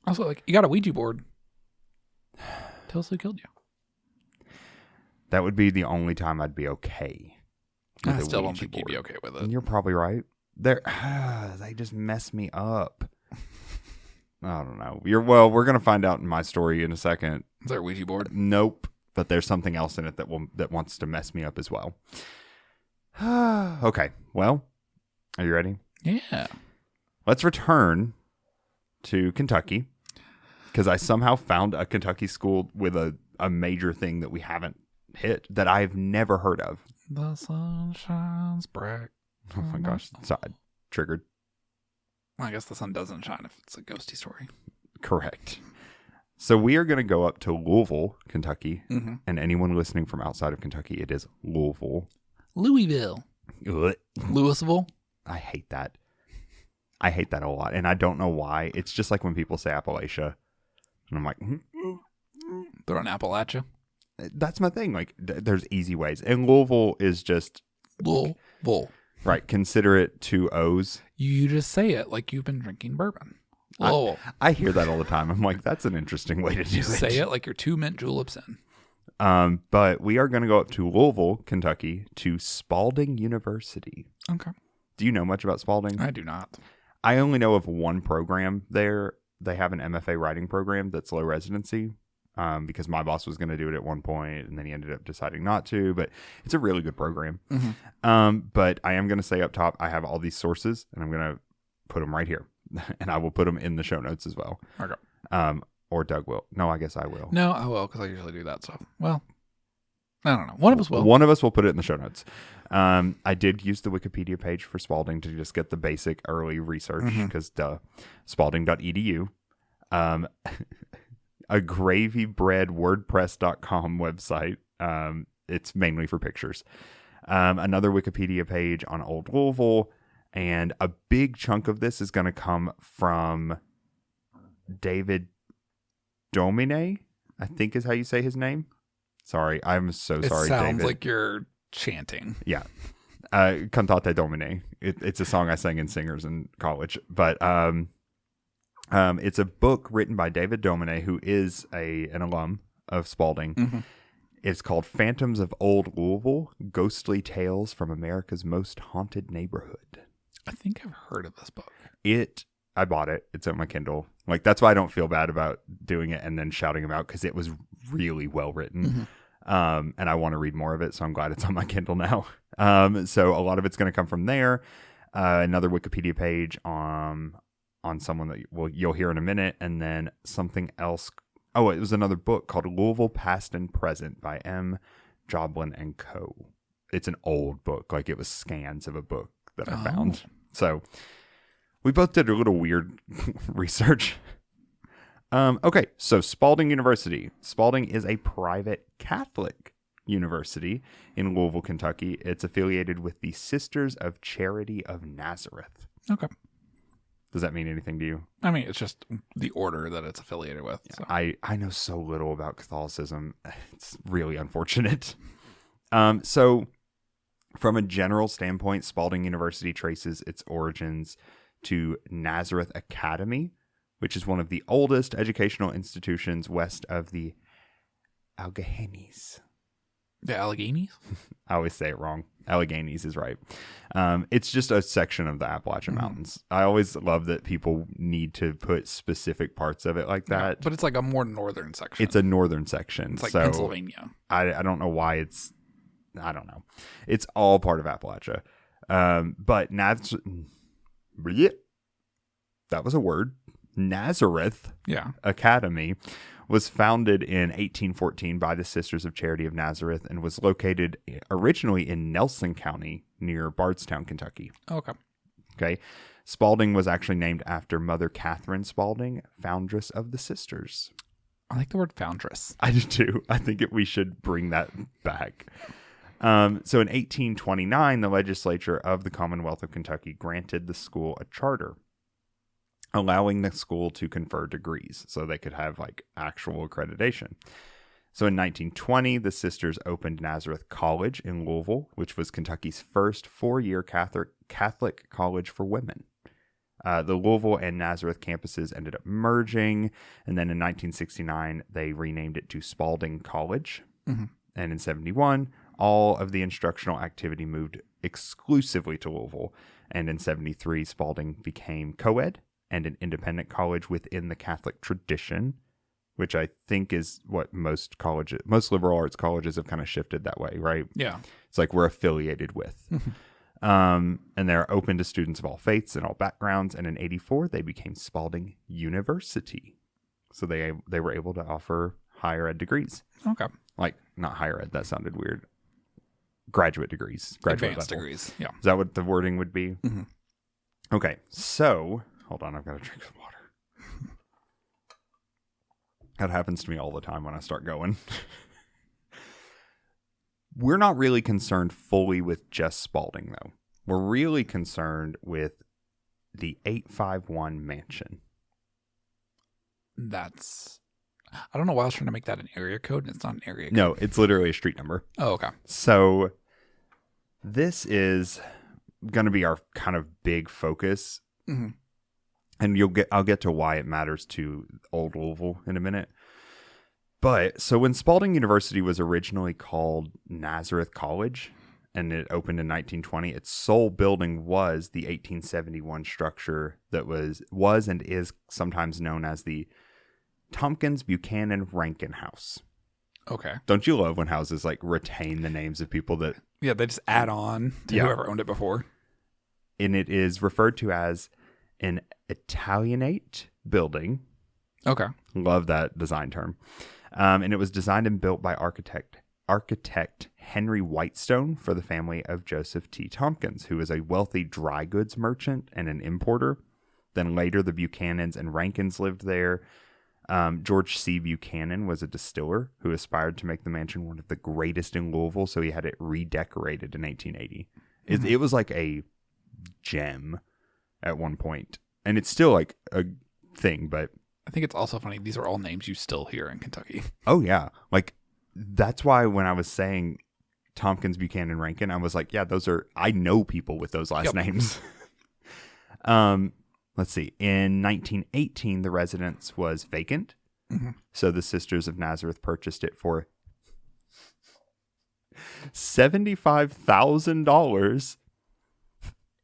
Also, like, you got a Ouija board. Tell us who killed you. That would be the only time I'd be okay. I still don't think you'd be okay with it. And you're probably right. They just mess me up. I don't know. We're gonna find out in my story in a second. Is there a Ouija board? Nope. But there's something else in it that wants to mess me up as well. Okay. Well, are you ready? Yeah. Let's return to Kentucky, because I somehow found a Kentucky school with a major thing that we haven't hit that I've never heard of. The sun shines bright. Oh my gosh. Side triggered. I guess the sun doesn't shine if it's a ghosty story. Correct. So we are going to go up to Louisville, Kentucky. Mm-hmm. And anyone listening from outside of Kentucky, it is Louisville. Louisville. Ugh. Louisville. I hate that. I hate that a lot. And I don't know why. It's just like when people say Appalachia. And I'm like, They're on Appalachia. that's my thing. Like, there's easy ways. And Louisville is just... Louisville. Right. Consider it 2 O's. You just say it like you've been drinking bourbon. Lowell. I hear that all the time. I'm like, that's an interesting way to do it. Say it like you're 2 mint juleps in. But we are going to go up to Louisville, Kentucky, to Spalding University. Okay. Do you know much about Spalding? I do not. I only know of one program there. They have an MFA writing program that's low residency, because my boss was going to do it at one point, and then he ended up deciding not to. But it's a really good program. Mm-hmm. But I am going to say up top, I have all these sources, and I'm going to put them right here. And I will put them in the show notes as well. Okay. Or Doug will. No, I guess I will. No, I will, because I usually do that stuff. Well, I don't know. One of us will. One of us will put it in the show notes. I did use the Wikipedia page for Spalding to just get the basic early research, because spalding.edu. A gravybreadwordpress.com website. It's mainly for pictures. Another Wikipedia page on Old Louisville. And a big chunk of this is going to come from David Domine, I think is how you say his name. Sorry, I'm so sorry, David. It sounds like you're chanting. Yeah. Cantate Domine. It's a song I sang in singers in college. But it's a book written by David Domine, who is an alum of Spalding. Mm-hmm. It's called Phantoms of Old Louisville, Ghostly Tales from America's Most Haunted Neighborhood. I think I've heard of this book. I bought it. It's on my Kindle. Like, that's why I don't feel bad about doing it and then shouting about, because it was really well written. Mm-hmm. And I want to read more of it, so I'm glad it's on my Kindle now. So a lot of it's going to come from there. Another Wikipedia page on someone that you'll hear in a minute, and then something else. Oh, it was another book called Louisville Past and Present by M. Joblin and Co. It's an old book. Like, it was scans of a book that I found. So we both did a little weird research. Okay, so Spalding University. Spalding is a private Catholic university in Louisville, Kentucky. It's affiliated with the Sisters of Charity of Nazareth. Okay. Does that mean anything to you? I mean, it's just the order that it's affiliated with. So. I know so little about Catholicism. It's really unfortunate. So from a general standpoint, Spalding University traces its origins to Nazareth Academy, which is one of the oldest educational institutions west of the Alleghenies. The Alleghenies? I always say it wrong. Alleghenies is right. It's just a section of the Appalachian Mountains. I always love that people need to put specific parts of it like that. Yeah, but it's like a more northern section. It's a northern section. It's like so Pennsylvania. I don't know why it's... I don't know. It's all part of Appalachia. But that was a word. Nazareth Yeah. Academy was founded in 1814 by the Sisters of Charity of Nazareth and was located originally in Nelson County near Bardstown, Kentucky. Okay. Okay. Spalding was actually named after Mother Catherine Spalding, foundress of the Sisters. I like the word foundress. I do too. I think we should bring that back. So in 1829, the legislature of the Commonwealth of Kentucky granted the school a charter, allowing the school to confer degrees so they could have like actual accreditation. So in 1920, the sisters opened Nazareth College in Louisville, which was Kentucky's first 4-year Catholic college for women. The Louisville and Nazareth campuses ended up merging, and then in 1969, they renamed it to Spalding College. Mm-hmm. And in 71, all of the instructional activity moved exclusively to Louisville. And in 73, Spalding became co-ed and an independent college within the Catholic tradition, which I think is what most liberal arts colleges have kind of shifted that way, right? Yeah. It's like we're affiliated with. And they're open to students of all faiths and all backgrounds. And in 84, they became Spalding University. So they were able to offer higher ed degrees. Okay. Like, not higher ed, that sounded weird. Graduate degrees. Advanced level. degrees. Yeah. Is that what the wording would be? Mm-hmm. Okay. So, hold on, I've got to drink some water. That happens to me all the time when I start going. We're not really concerned fully with just Spalding, though. We're really concerned with the 851 mansion. I don't know why I was trying to make that an area code, and it's not an area code. No, it's literally a street number. Oh, okay. So this is going to be our kind of big focus. Mm-hmm. And I'll get to why it matters to Old Louisville in a minute. But so when Spalding University was originally called Nazareth College and it opened in 1920, its sole building was the 1871 structure that was and is sometimes known as the Tompkins Buchanan Rankin House. Okay. Don't you love when houses like retain the names of people that... Yeah, they just add on to whoever owned it before. And it is referred to as an Italianate building. Okay. Love that design term. And it was designed and built by architect Henry Whitestone for the family of Joseph T. Tompkins, who was a wealthy dry goods merchant and an importer. Then later the Buchanans and Rankins lived there. George C. Buchanan was a distiller who aspired to make the mansion one of the greatest in Louisville, so he had it redecorated in 1880. Mm-hmm. It was like a gem at one point, and it's still like a thing, but I think it's also funny. These are all names you still hear in Kentucky. Oh, yeah. Like, that's why when I was saying Tompkins, Buchanan, Rankin, I was like, yeah, I know people with those last names. Let's see. In 1918, the residence was vacant. Mm-hmm. So the Sisters of Nazareth purchased it for $75,000.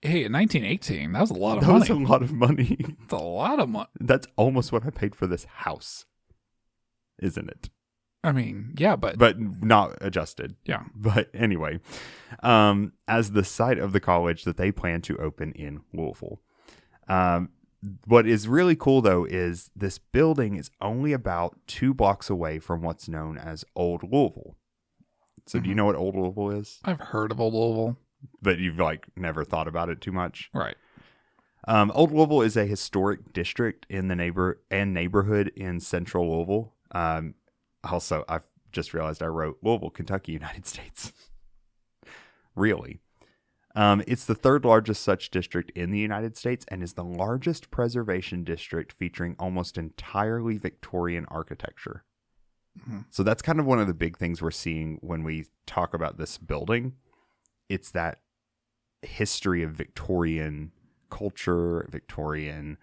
Hey, in 1918, that was a lot of money. That was a lot of money. That's a lot of money. That's almost what I paid for this house, isn't it? I mean, yeah, but not adjusted. Yeah. But anyway, as the site of the college that they plan to open in Louisville. What is really cool, though, is this building is only about 2 blocks away from what's known as Old Louisville. So do you know what Old Louisville is? I've heard of Old Louisville. But you've like never thought about it too much. Right. Old Louisville is a historic district in the neighborhood in central Louisville. Also, I've just realized I wrote Louisville, Kentucky, United States. Really. It's the 3rd largest such district in the United States and is the largest preservation district featuring almost entirely Victorian architecture. Mm-hmm. So that's kind of one of the big things we're seeing when we talk about this building. It's that history of Victorian culture, Victorian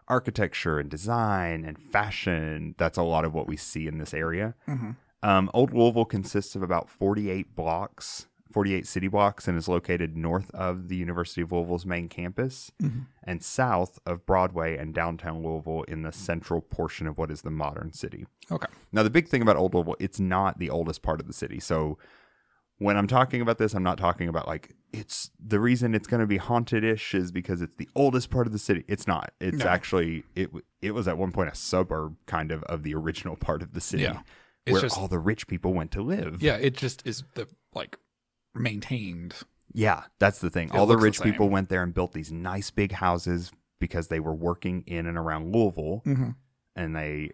architecture and design and fashion. That's a lot of what we see in this area. Mm-hmm. Old Louisville consists of about 48 city blocks, and is located north of the University of Louisville's main campus and south of Broadway and downtown Louisville in the central portion of what is the modern city. Okay. Now, the big thing about Old Louisville, it's not the oldest part of the city. So when I'm talking about this, I'm not talking about like it's the reason it's going to be haunted-ish is because it's the oldest part of the city. It's not. It's actually it was at one point a suburb kind of the original part of the city where just, all the rich people went to live. Yeah, it just is the like maintained. Yeah, that's the thing. All the rich people went there and built these nice big houses because they were working in and around Louisville, and they,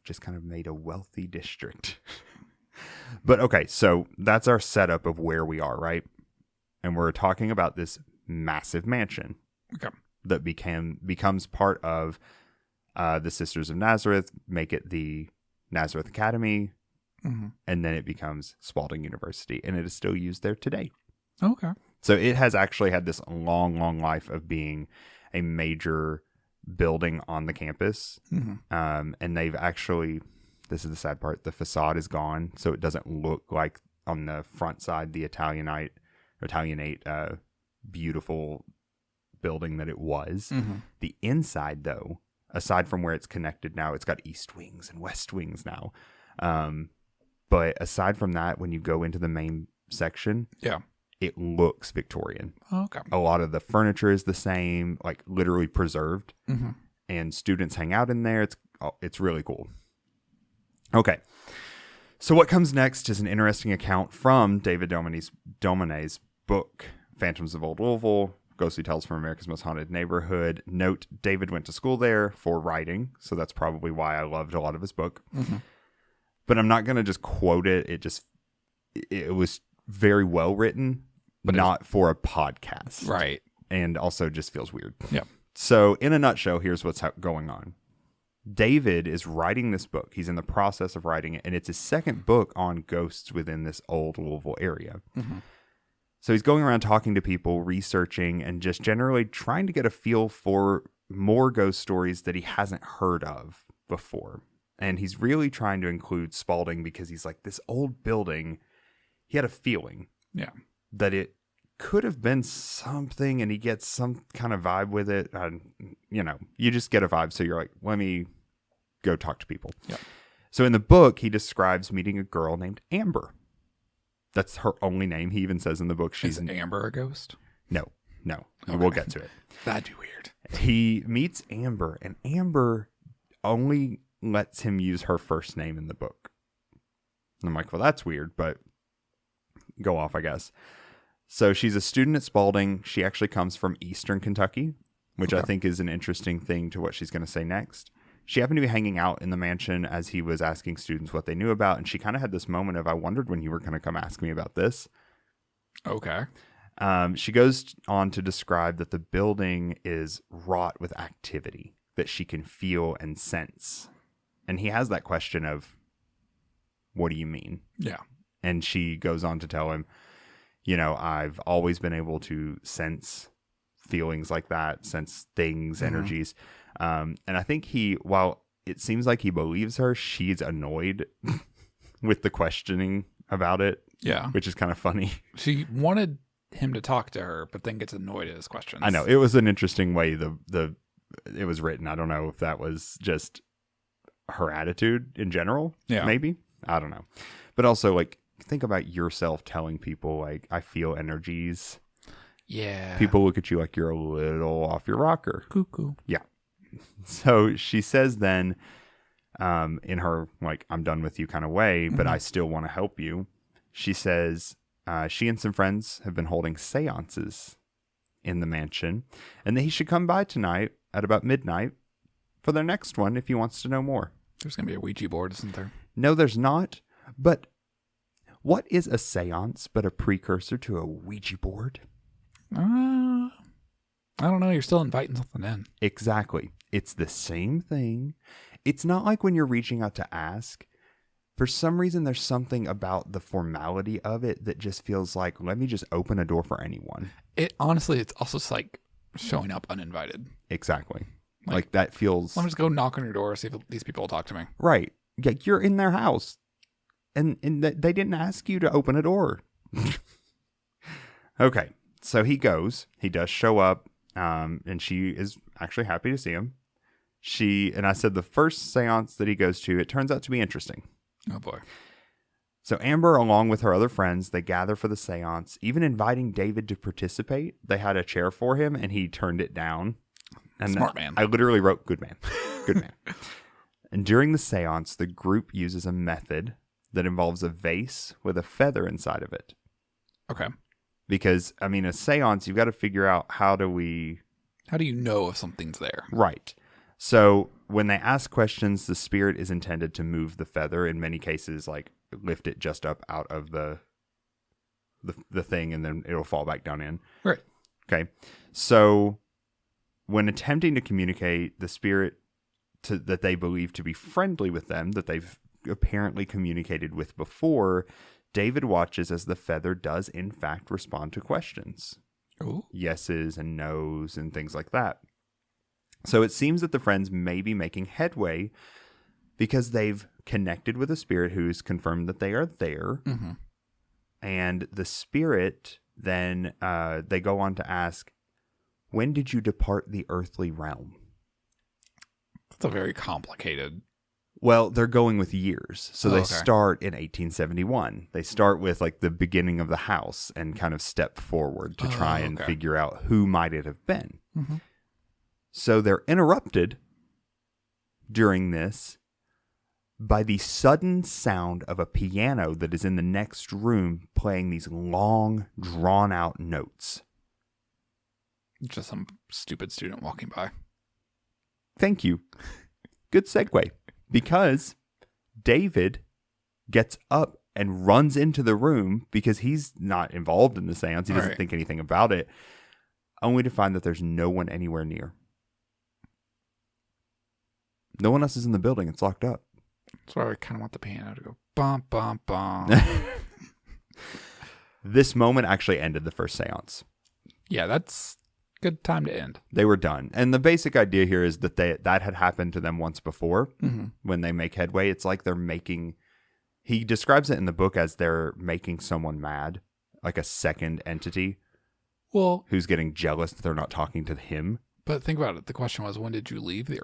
just kind of made a wealthy district. But okay, so that's our setup of where we are, right? And we're talking about this massive mansion that becomes part of the Sisters of Nazareth, make it the Nazareth Academy, and then it becomes Spalding University, and it is still used there today. Okay. So it has actually had this long, long life of being a major building on the campus. And they've actually, this is the sad part, the facade is gone. So it doesn't look like on the front side, the Italianate beautiful building that it was. The inside, though, aside from where it's connected now, it's got east wings and west wings now. But aside from that, when you go into the main section, it looks Victorian. Okay. A lot of the furniture is the same, like literally preserved, and students hang out in there. It's really cool. Okay. So what comes next is an interesting account from David Domine's book, Phantoms of Old Louisville, Ghostly Tales from America's Most Haunted Neighborhood. Note, David went to school there for writing, so that's probably why I loved a lot of his book. But I'm not going to just quote it. It was very well written, but not for a podcast. Right. And also just feels weird. Yeah. So in a nutshell, here's what's going on. David is writing this book. He's in the process of writing it, and it's his second book on ghosts within this old Louisville area. So he's going around talking to people, researching, and just generally trying to get a feel for more ghost stories that he hasn't heard of before. And he's really trying to include Spalding because he's like, this old building, he had a feeling that it could have been something, and he gets some kind of vibe with it. You just get a vibe. So you're like, let me go talk to people. So in the book, he describes meeting a girl named Amber. That's her only name. He even says in the book, Is Amber a ghost? No. Okay. We'll get to it. That'd be weird. He meets Amber, and Amber only lets him use her first name in the book. And I'm like, well, that's weird, but go off, I guess. So she's a student at Spalding. She actually comes from Eastern Kentucky, which I think is an interesting thing to what she's going to say next. She happened to be hanging out in the mansion as he was asking students what they knew about, and she kind of had this moment of, I wondered when you were going to come ask me about this. Okay. She goes on to describe that the building is wrought with activity that she can feel and sense. And he has that question of, what do you mean? Yeah. And she goes on to tell him, I've always been able to sense feelings like that, sense things, energies. And I think while it seems like he believes her, she's annoyed with the questioning about it. Yeah. Which is kind of funny. She wanted him to talk to her, but then gets annoyed at his questions. I know. It was an interesting way it was written. I don't know if that was just her attitude in general. Yeah. Maybe. I don't know. But also, like, think about yourself telling people, like, I feel energies. Yeah. People look at you like you're a little off your rocker. Cuckoo. Yeah. So she says then, in her, like, I'm done with you kind of way, but I still want to help you. She says she and some friends have been holding séances in the mansion, and that he should come by tonight at about midnight for their next one if he wants to know more. There's going to be a Ouija board, isn't there? No, there's not. But what is a séance but a precursor to a Ouija board? I don't know. You're still inviting something in. Exactly. It's the same thing. It's not like when you're reaching out to ask. For some reason, there's something about the formality of it that just feels like, let me just open a door for anyone. Honestly, it's also just like showing up uninvited. Exactly. Like that feels... Let me just go knock on your door, see if these people will talk to me. Right. Like you're in their house. And they didn't ask you to open a door. Okay. So he goes. He does show up. And she is actually happy to see him. And I said the first seance that he goes to, it turns out to be interesting. Oh, boy. So Amber, along with her other friends, they gather for the seance, even inviting David to participate. They had a chair for him, and he turned it down. And Smart man. I literally wrote, good man. Good man. And during the seance, the group uses a method that involves a vase with a feather inside of it. Okay. Because, I mean, a seance, you've got to figure out how do you know if something's there? Right. So when they ask questions, the spirit is intended to move the feather. In many cases, like lift it just up out of the thing, and then it'll fall back down in. Right. Okay. So when attempting to communicate, the spirit that they believe to be friendly with them, that they've apparently communicated with before, David watches as the feather does in fact respond to questions. Ooh. Yeses and nos and things like that. So it seems that the friends may be making headway because they've connected with a spirit who's confirmed that they are there. Mm-hmm. And the spirit then, they go on to ask, when did you depart the earthly realm? That's a very complicated. Well, they're going with years. So they okay. start in 1871. They start with like the beginning of the house and kind of step forward to try and figure out who might it have been. Mm-hmm. So they're interrupted during this by the sudden sound of a piano that is in the next room playing these long, drawn-out notes. Just some stupid student walking by. Thank you. Good segue. Because David gets up and runs into the room because he's not involved in the seance. He doesn't think anything about it, only to find that there's no one anywhere near. No one else is in the building. It's locked up. That's why I kind of want the piano to go bum, bum, bum. This moment actually ended the first seance. Yeah, that's good time to end. They were done. And the basic idea here is that that had happened to them once before. Mm-hmm. When they make headway. It's like they're making, he describes it in the book as they're making someone mad, like a second entity who's getting jealous that they're not talking to him. But think about it. The question was, when did you leave the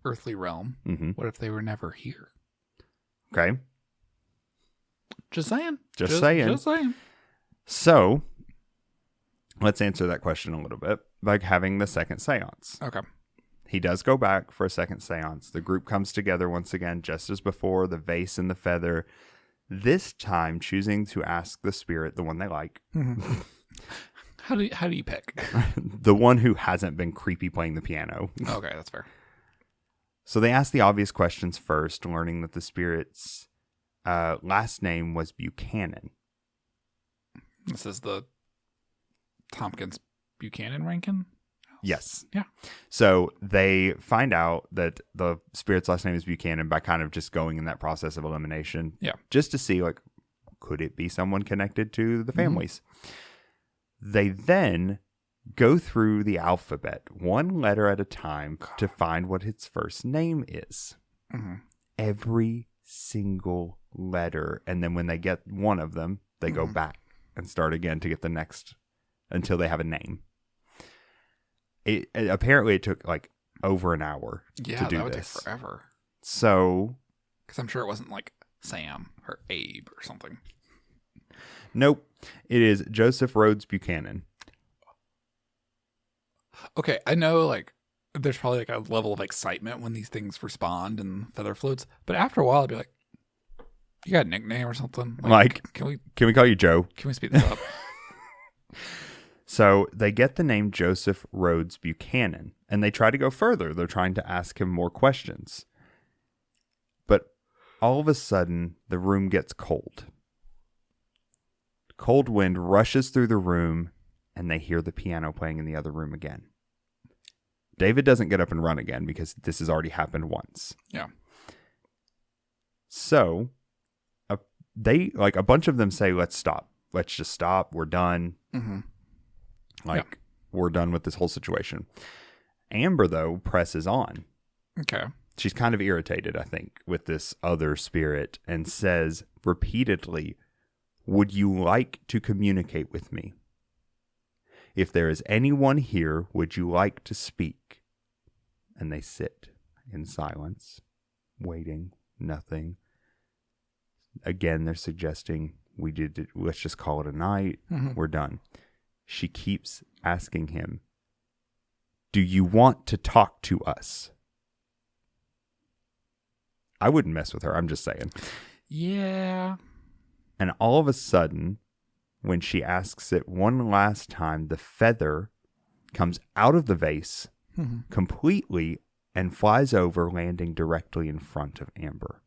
earthly realm? Mm-hmm. What if they were never here? Okay. Just saying. Just saying. So, let's answer that question a little bit by having the second seance. Okay. He does go back for a second seance. The group comes together once again, just as before, the vase and the feather. This time, choosing to ask the spirit, the one they like. Mm-hmm. How do you pick? The one who hasn't been creepy playing the piano. Okay, that's fair. So they ask the obvious questions first, learning that the spirit's last name was Buchanan. This is the Tompkins Buchanan Rankin? Yes. Yeah. So they find out that the spirit's last name is Buchanan by kind of just going in that process of elimination. Yeah. Just to see, like, could it be someone connected to the families? Mm-hmm. They then go through the alphabet, one letter at a time, to find what its first name is. Mm-hmm. Every single letter. And then when they get one of them, they go back and start again to get the next until they have a name. Apparently it took like over an hour to do this. Yeah, that would take forever. So, because I'm sure it wasn't like Sam or Abe or something. Nope. It is Joseph Rhodes Buchanan. Okay, I know like there's probably like a level of excitement when these things respond and feather floats, but after a while I'd be like, you got a nickname or something? Like can we call you Joe? Can we speed this up? So they get the name Joseph Rhodes Buchanan, and they try to go further. They're trying to ask him more questions. But all of a sudden, the room gets cold. Cold wind rushes through the room, and they hear the piano playing in the other room again. David doesn't get up and run again because this has already happened once. Yeah. So a bunch of them say, let's stop. Let's just stop. We're done. Mm-hmm. We're done with this whole situation. Amber, though, presses on. Okay. She's kind of irritated, I think, with this other spirit and says repeatedly, would you like to communicate with me? If there is anyone here, would you like to speak? And they sit in silence, waiting, nothing. Again, they're suggesting let's just call it a night. Mhm. We're done. She keeps asking him, do you want to talk to us? I wouldn't mess with her. I'm just saying. Yeah. And all of a sudden, when she asks it one last time, the feather comes out of the vase completely and flies over, landing directly in front of Amber.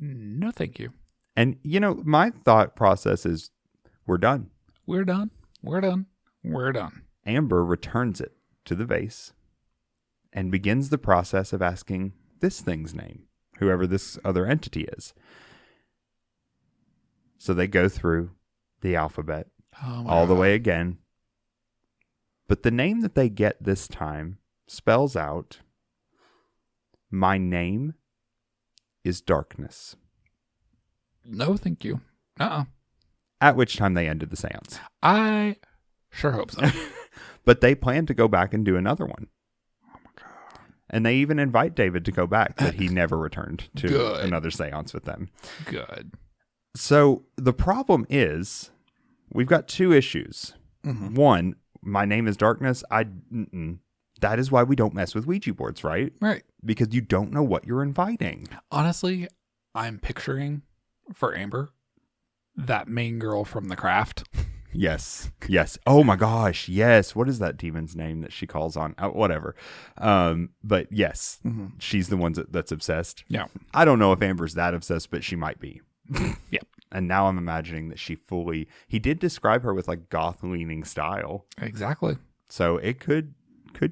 No, thank you. And, you know, my thought process is, we're done. We're done. We're done. We're done. Amber returns it to the vase and begins the process of asking this thing's name, whoever this other entity is. So they go through the alphabet all the way again. But the name that they get this time spells out, my name is darkness. No, thank you. At which time they ended the seance. I sure hope so. But they plan to go back and do another one. Oh my God. And they even invite David to go back, but he never returned to Good. another seance with them. Good. So the problem is, we've got two issues. Mm-hmm. One, my name is darkness. That is why we don't mess with Ouija boards, right? Right. Because you don't know what you're inviting. Honestly, I'm picturing for Amber that main girl from The Craft. Yes. Oh my gosh. Yes. What is that demon's name that she calls on? Whatever. But yes, she's the one that's obsessed. Yeah. I don't know if Amber's that obsessed, but she might be. Yeah. And now I'm imagining that he did describe her with like goth leaning style. Exactly. So it could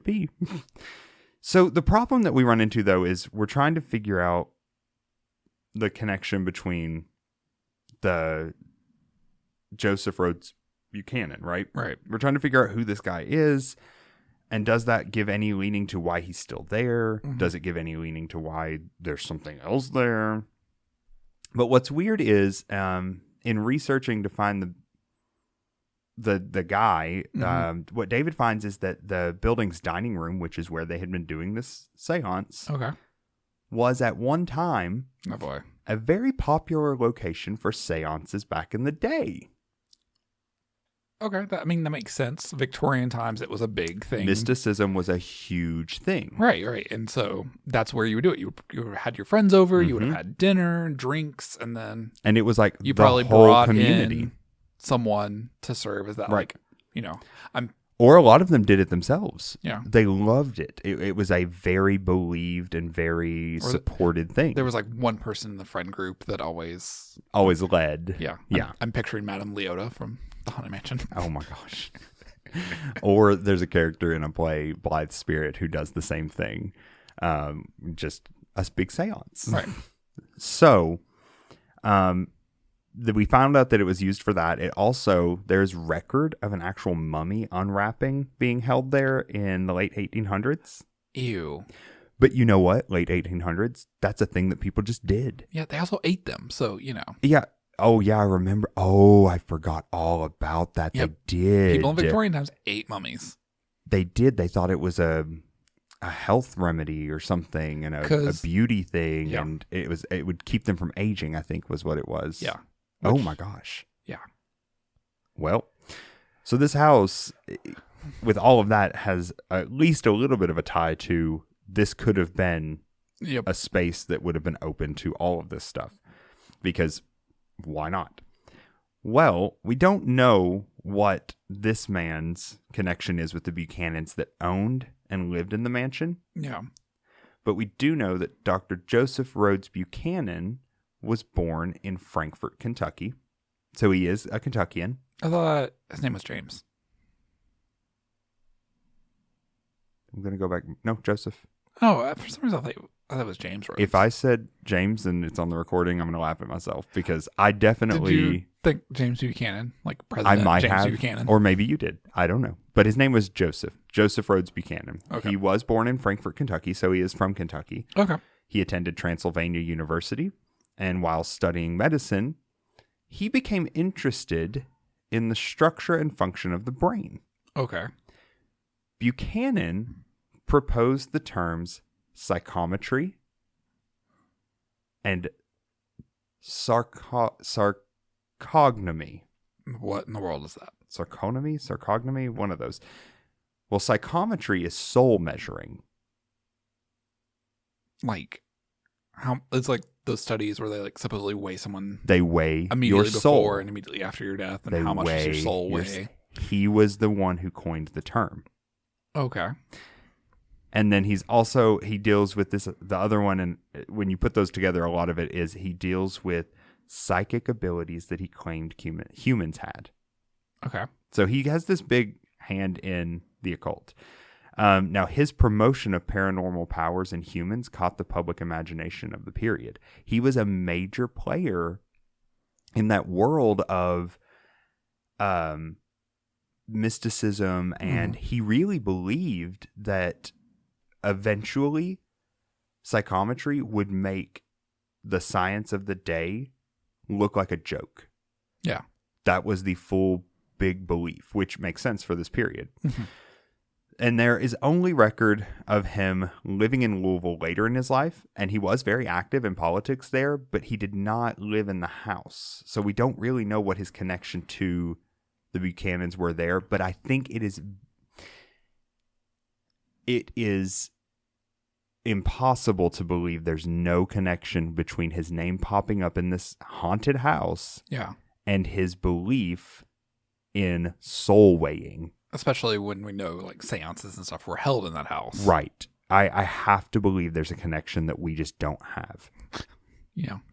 be. So the problem that we run into though is we're trying to figure out the connection between the Joseph Rhodes Buchanan, right? Right. We're trying to figure out who this guy is, and does that give any leaning to why he's still there? Mm-hmm. Does it give any leaning to why there's something else there? But what's weird is, in researching to find the guy, what David finds is that the building's dining room, which is where they had been doing this seance, Okay. was at one time Oh boy. a very popular location for seances back in the day. Okay. That makes sense. Victorian times, it was a big thing. Mysticism was a huge thing. Right. And so that's where you would do it. You had your friends over, you would have had dinner, drinks, and then And it was like you the probably whole brought community. in someone to serve as that, Right. I'm Or a lot of them did it themselves. Yeah. They loved it. It was a very believed and very supported thing. there was like one person in the friend group that always led. Yeah. Yeah. I'm picturing Madame Leota from the Haunted Mansion. Oh my gosh. Or there's a character in a play, Blythe Spirit, who does the same thing. Just a big seance. Right. So, we found out that it was used for that. It also, there's record of an actual mummy unwrapping being held there in the late 1800s. Ew. But you know what? Late 1800s, that's a thing that people just did. Yeah, they also ate them, so Yeah. Oh, yeah, I remember. Oh, I forgot all about that. Yep. They did. People in Victorian times ate mummies. They did. They thought it was a health remedy or something, and a beauty thing, Yeah. and it would keep them from aging, I think was what it was. Yeah. Oh my gosh. Yeah. Well, so this house, with all of that, has at least a little bit of a tie to this could have been Yep. a space that would have been open to all of this stuff. Because why not? Well, we don't know what this man's connection is with the Buchanans that owned and lived in the mansion. Yeah. But we do know that Dr. Joseph Rhodes Buchanan was born in Frankfort, Kentucky. So he is a Kentuckian. I thought his name was James. I'm going to go back. No, Joseph. Oh, for some reason I thought it was James Rhodes. If I said James and it's on the recording, I'm going to laugh at myself because I definitely... Did you think James Buchanan, like President I might James have, Buchanan? or maybe you did. I don't know. But his name was Joseph Rhodes Buchanan. Okay. He was born in Frankfort, Kentucky, so he is from Kentucky. Okay. He attended Transylvania University, and while studying medicine, he became interested in the structure and function of the brain. Okay. Buchanan proposed the terms psychometry and sarcognomy. What in the world is that? Sarcognomy, one of those. Well, psychometry is soul measuring. Like, how it's like those studies where they like supposedly weigh someone. They weigh immediately your soul. before and immediately after your death, and how much does your soul weigh? He was the one who coined the term. Okay. And then he deals with this, the other one, and when you put those together, a lot of it is he deals with psychic abilities that he claimed humans had. Okay. So he has this big hand in the occult. Now, his promotion of paranormal powers in humans caught the public imagination of the period. He was a major player in that world of mysticism, and he really believed that eventually psychometry would make the science of the day look like a joke. Yeah. That was the full big belief, which makes sense for this period. And there is only record of him living in Louisville later in his life, and he was very active in politics there, but he did not live in the house. So we don't really know what his connection to the Buchanans were there, but I think it is impossible to believe there's no connection between his name popping up in this haunted house and his belief in soul weighing. Especially when we know like seances and stuff were held in that house. Right. I have to believe there's a connection that we just don't have.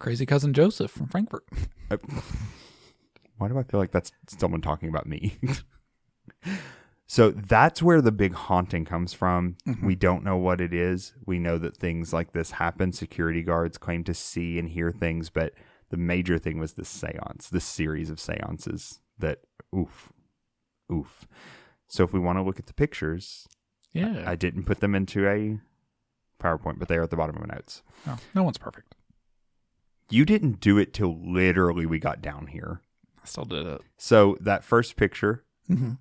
Crazy cousin Joseph from Frankfurt. Why do I feel like that's someone talking about me? So that's where the big haunting comes from. We don't know what it is. We know that things like this happen. Security guards claim to see and hear things, but the major thing was this seance, this series of seances that, oof. So if we want to look at the pictures, I didn't put them into a PowerPoint, but they're at the bottom of my notes. No one's perfect. You didn't do it till literally we got down here. I still did it. So that first picture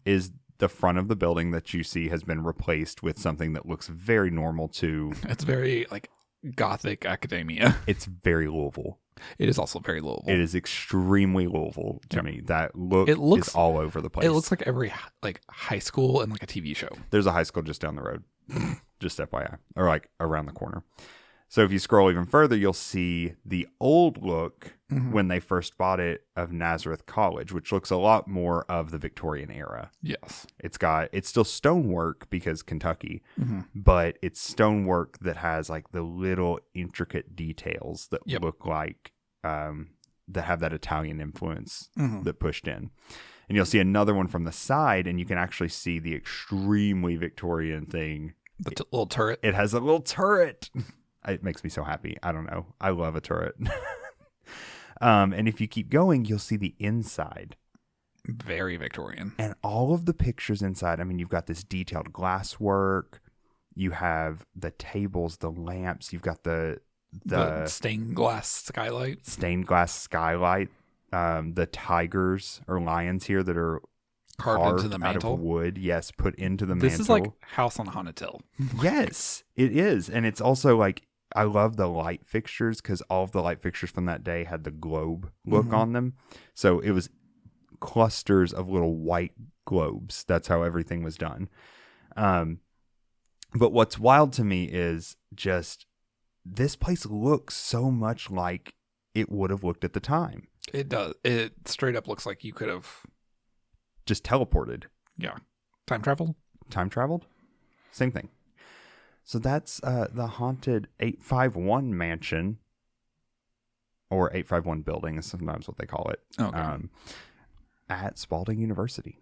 is the front of the building that you see has been replaced with something that looks very normal to... It's very like Gothic academia. It's very Louisville. It is also very Louisville. It is extremely Louisville to me. That look is all over the place. It looks like every like high school and like a TV show. There's a high school just down the road, just FYI, or like around the corner. So if you scroll even further, you'll see the old look when they first bought it of Nazareth College, which looks a lot more of the Victorian era. Yes. It's still stonework because Kentucky, but it's stonework that has like the little intricate details that look like, that have that Italian influence that pushed in. And you'll see another one from the side, and you can actually see the extremely Victorian thing. The little turret. It has a little turret. It makes me so happy. I don't know. I love a turret. And if you keep going, you'll see the inside. Very Victorian. And all of the pictures inside, I mean, you've got this detailed glasswork. You have the tables, the lamps. You've got the stained glass skylight. The tigers or lions here that are carved into the mantle out of wood. Yes, put into the mantle. This is like House on Haunted Hill. Yes, it is. And it's also like, I love the light fixtures because all of the light fixtures from that day had the globe look on them. So it was clusters of little white globes. That's how everything was done. But what's wild to me is just this place looks so much like it would have looked at the time. It does. It straight up looks like you could have just teleported. Yeah. Time traveled? Same thing. So that's the haunted 851 mansion, or 851 building is sometimes what they call it. Okay. At Spalding University.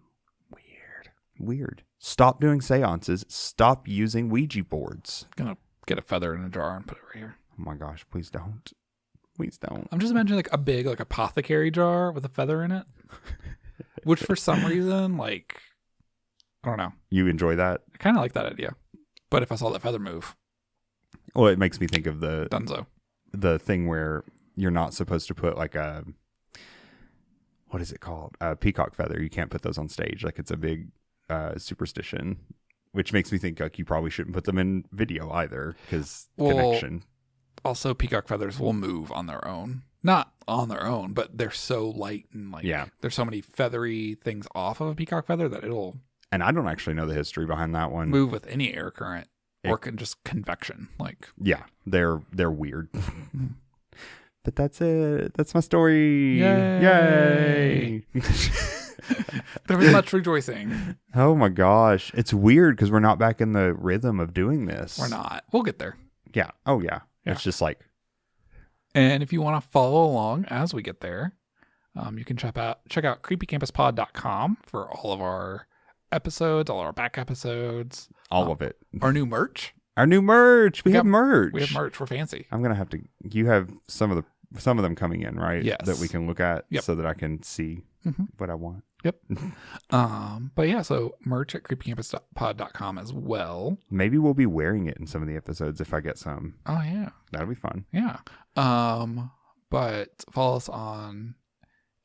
Weird. Stop doing seances. Stop using Ouija boards. Gonna get a feather in a jar and put it right here. Oh my gosh, please don't. I'm just imagining like a big like apothecary jar with a feather in it. Which for some reason, like, I don't know. You enjoy that? I kind of like that idea. But if I saw that feather move. Well, it makes me think of Dunzo. The thing where you're not supposed to put like a, what is it called? A peacock feather. You can't put those on stage. Like it's a big superstition, which makes me think like you probably shouldn't put them in video either because connection. Also, peacock feathers will move on their own. Not on their own, but they're so light and there's so many feathery things off of a peacock feather that it'll. And I don't actually know the history behind that one. Move with any air current or just convection. Yeah, they're weird. But that's it. That's my story. Yay! There was much rejoicing. Oh my gosh. It's weird because we're not back in the rhythm of doing this. We're not. We'll get there. Yeah. Oh yeah. It's just like. And if you want to follow along as we get there, you can check out creepycampuspod.com for all of our episodes, all our back episodes. All of it. Our new merch. Our new merch. We have merch. We have merch. We're fancy. I'm going to have to. You have some of them coming in, right? Yes. That we can look at so that I can see what I want. Yep. But yeah, so merch at creepycampuspod.com as well. Maybe we'll be wearing it in some of the episodes if I get some. Oh yeah. That'll be fun. Yeah. But follow us on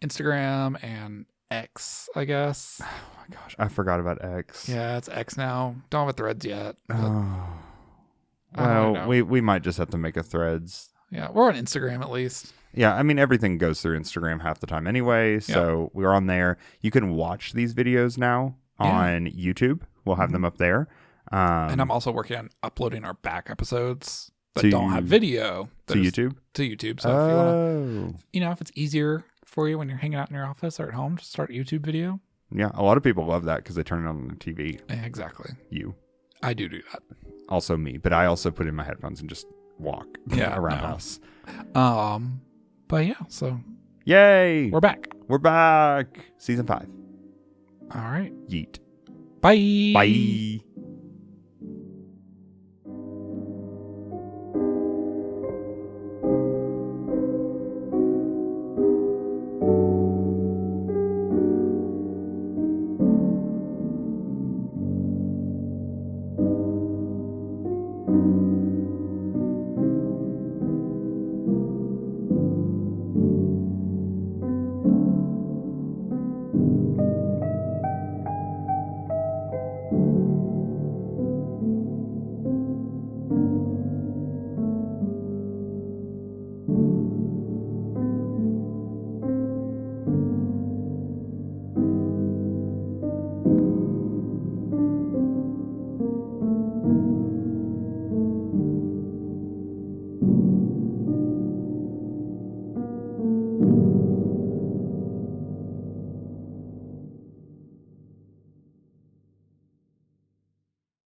Instagram and X, I guess. Oh my gosh. I forgot about X. Yeah, it's X now. Don't have a Threads yet. Oh. Well, we might just have to make a Threads. Yeah, we're on Instagram at least. Yeah, I mean, everything goes through Instagram half the time anyway, so we're on there. You can watch these videos now on YouTube. We'll have them up there. And I'm also working on uploading our back episodes that don't have video. To YouTube? To YouTube. So if you want to, if it's easier for you when you're hanging out in your office or at home, just start a YouTube video. Yeah, a lot of people love that because they turn it on the TV. Exactly. I do that. Also me, but I also put in my headphones and just walk around the house. But yeah, so yay! We're back. Season 5. All right. Yeet. Bye. Bye.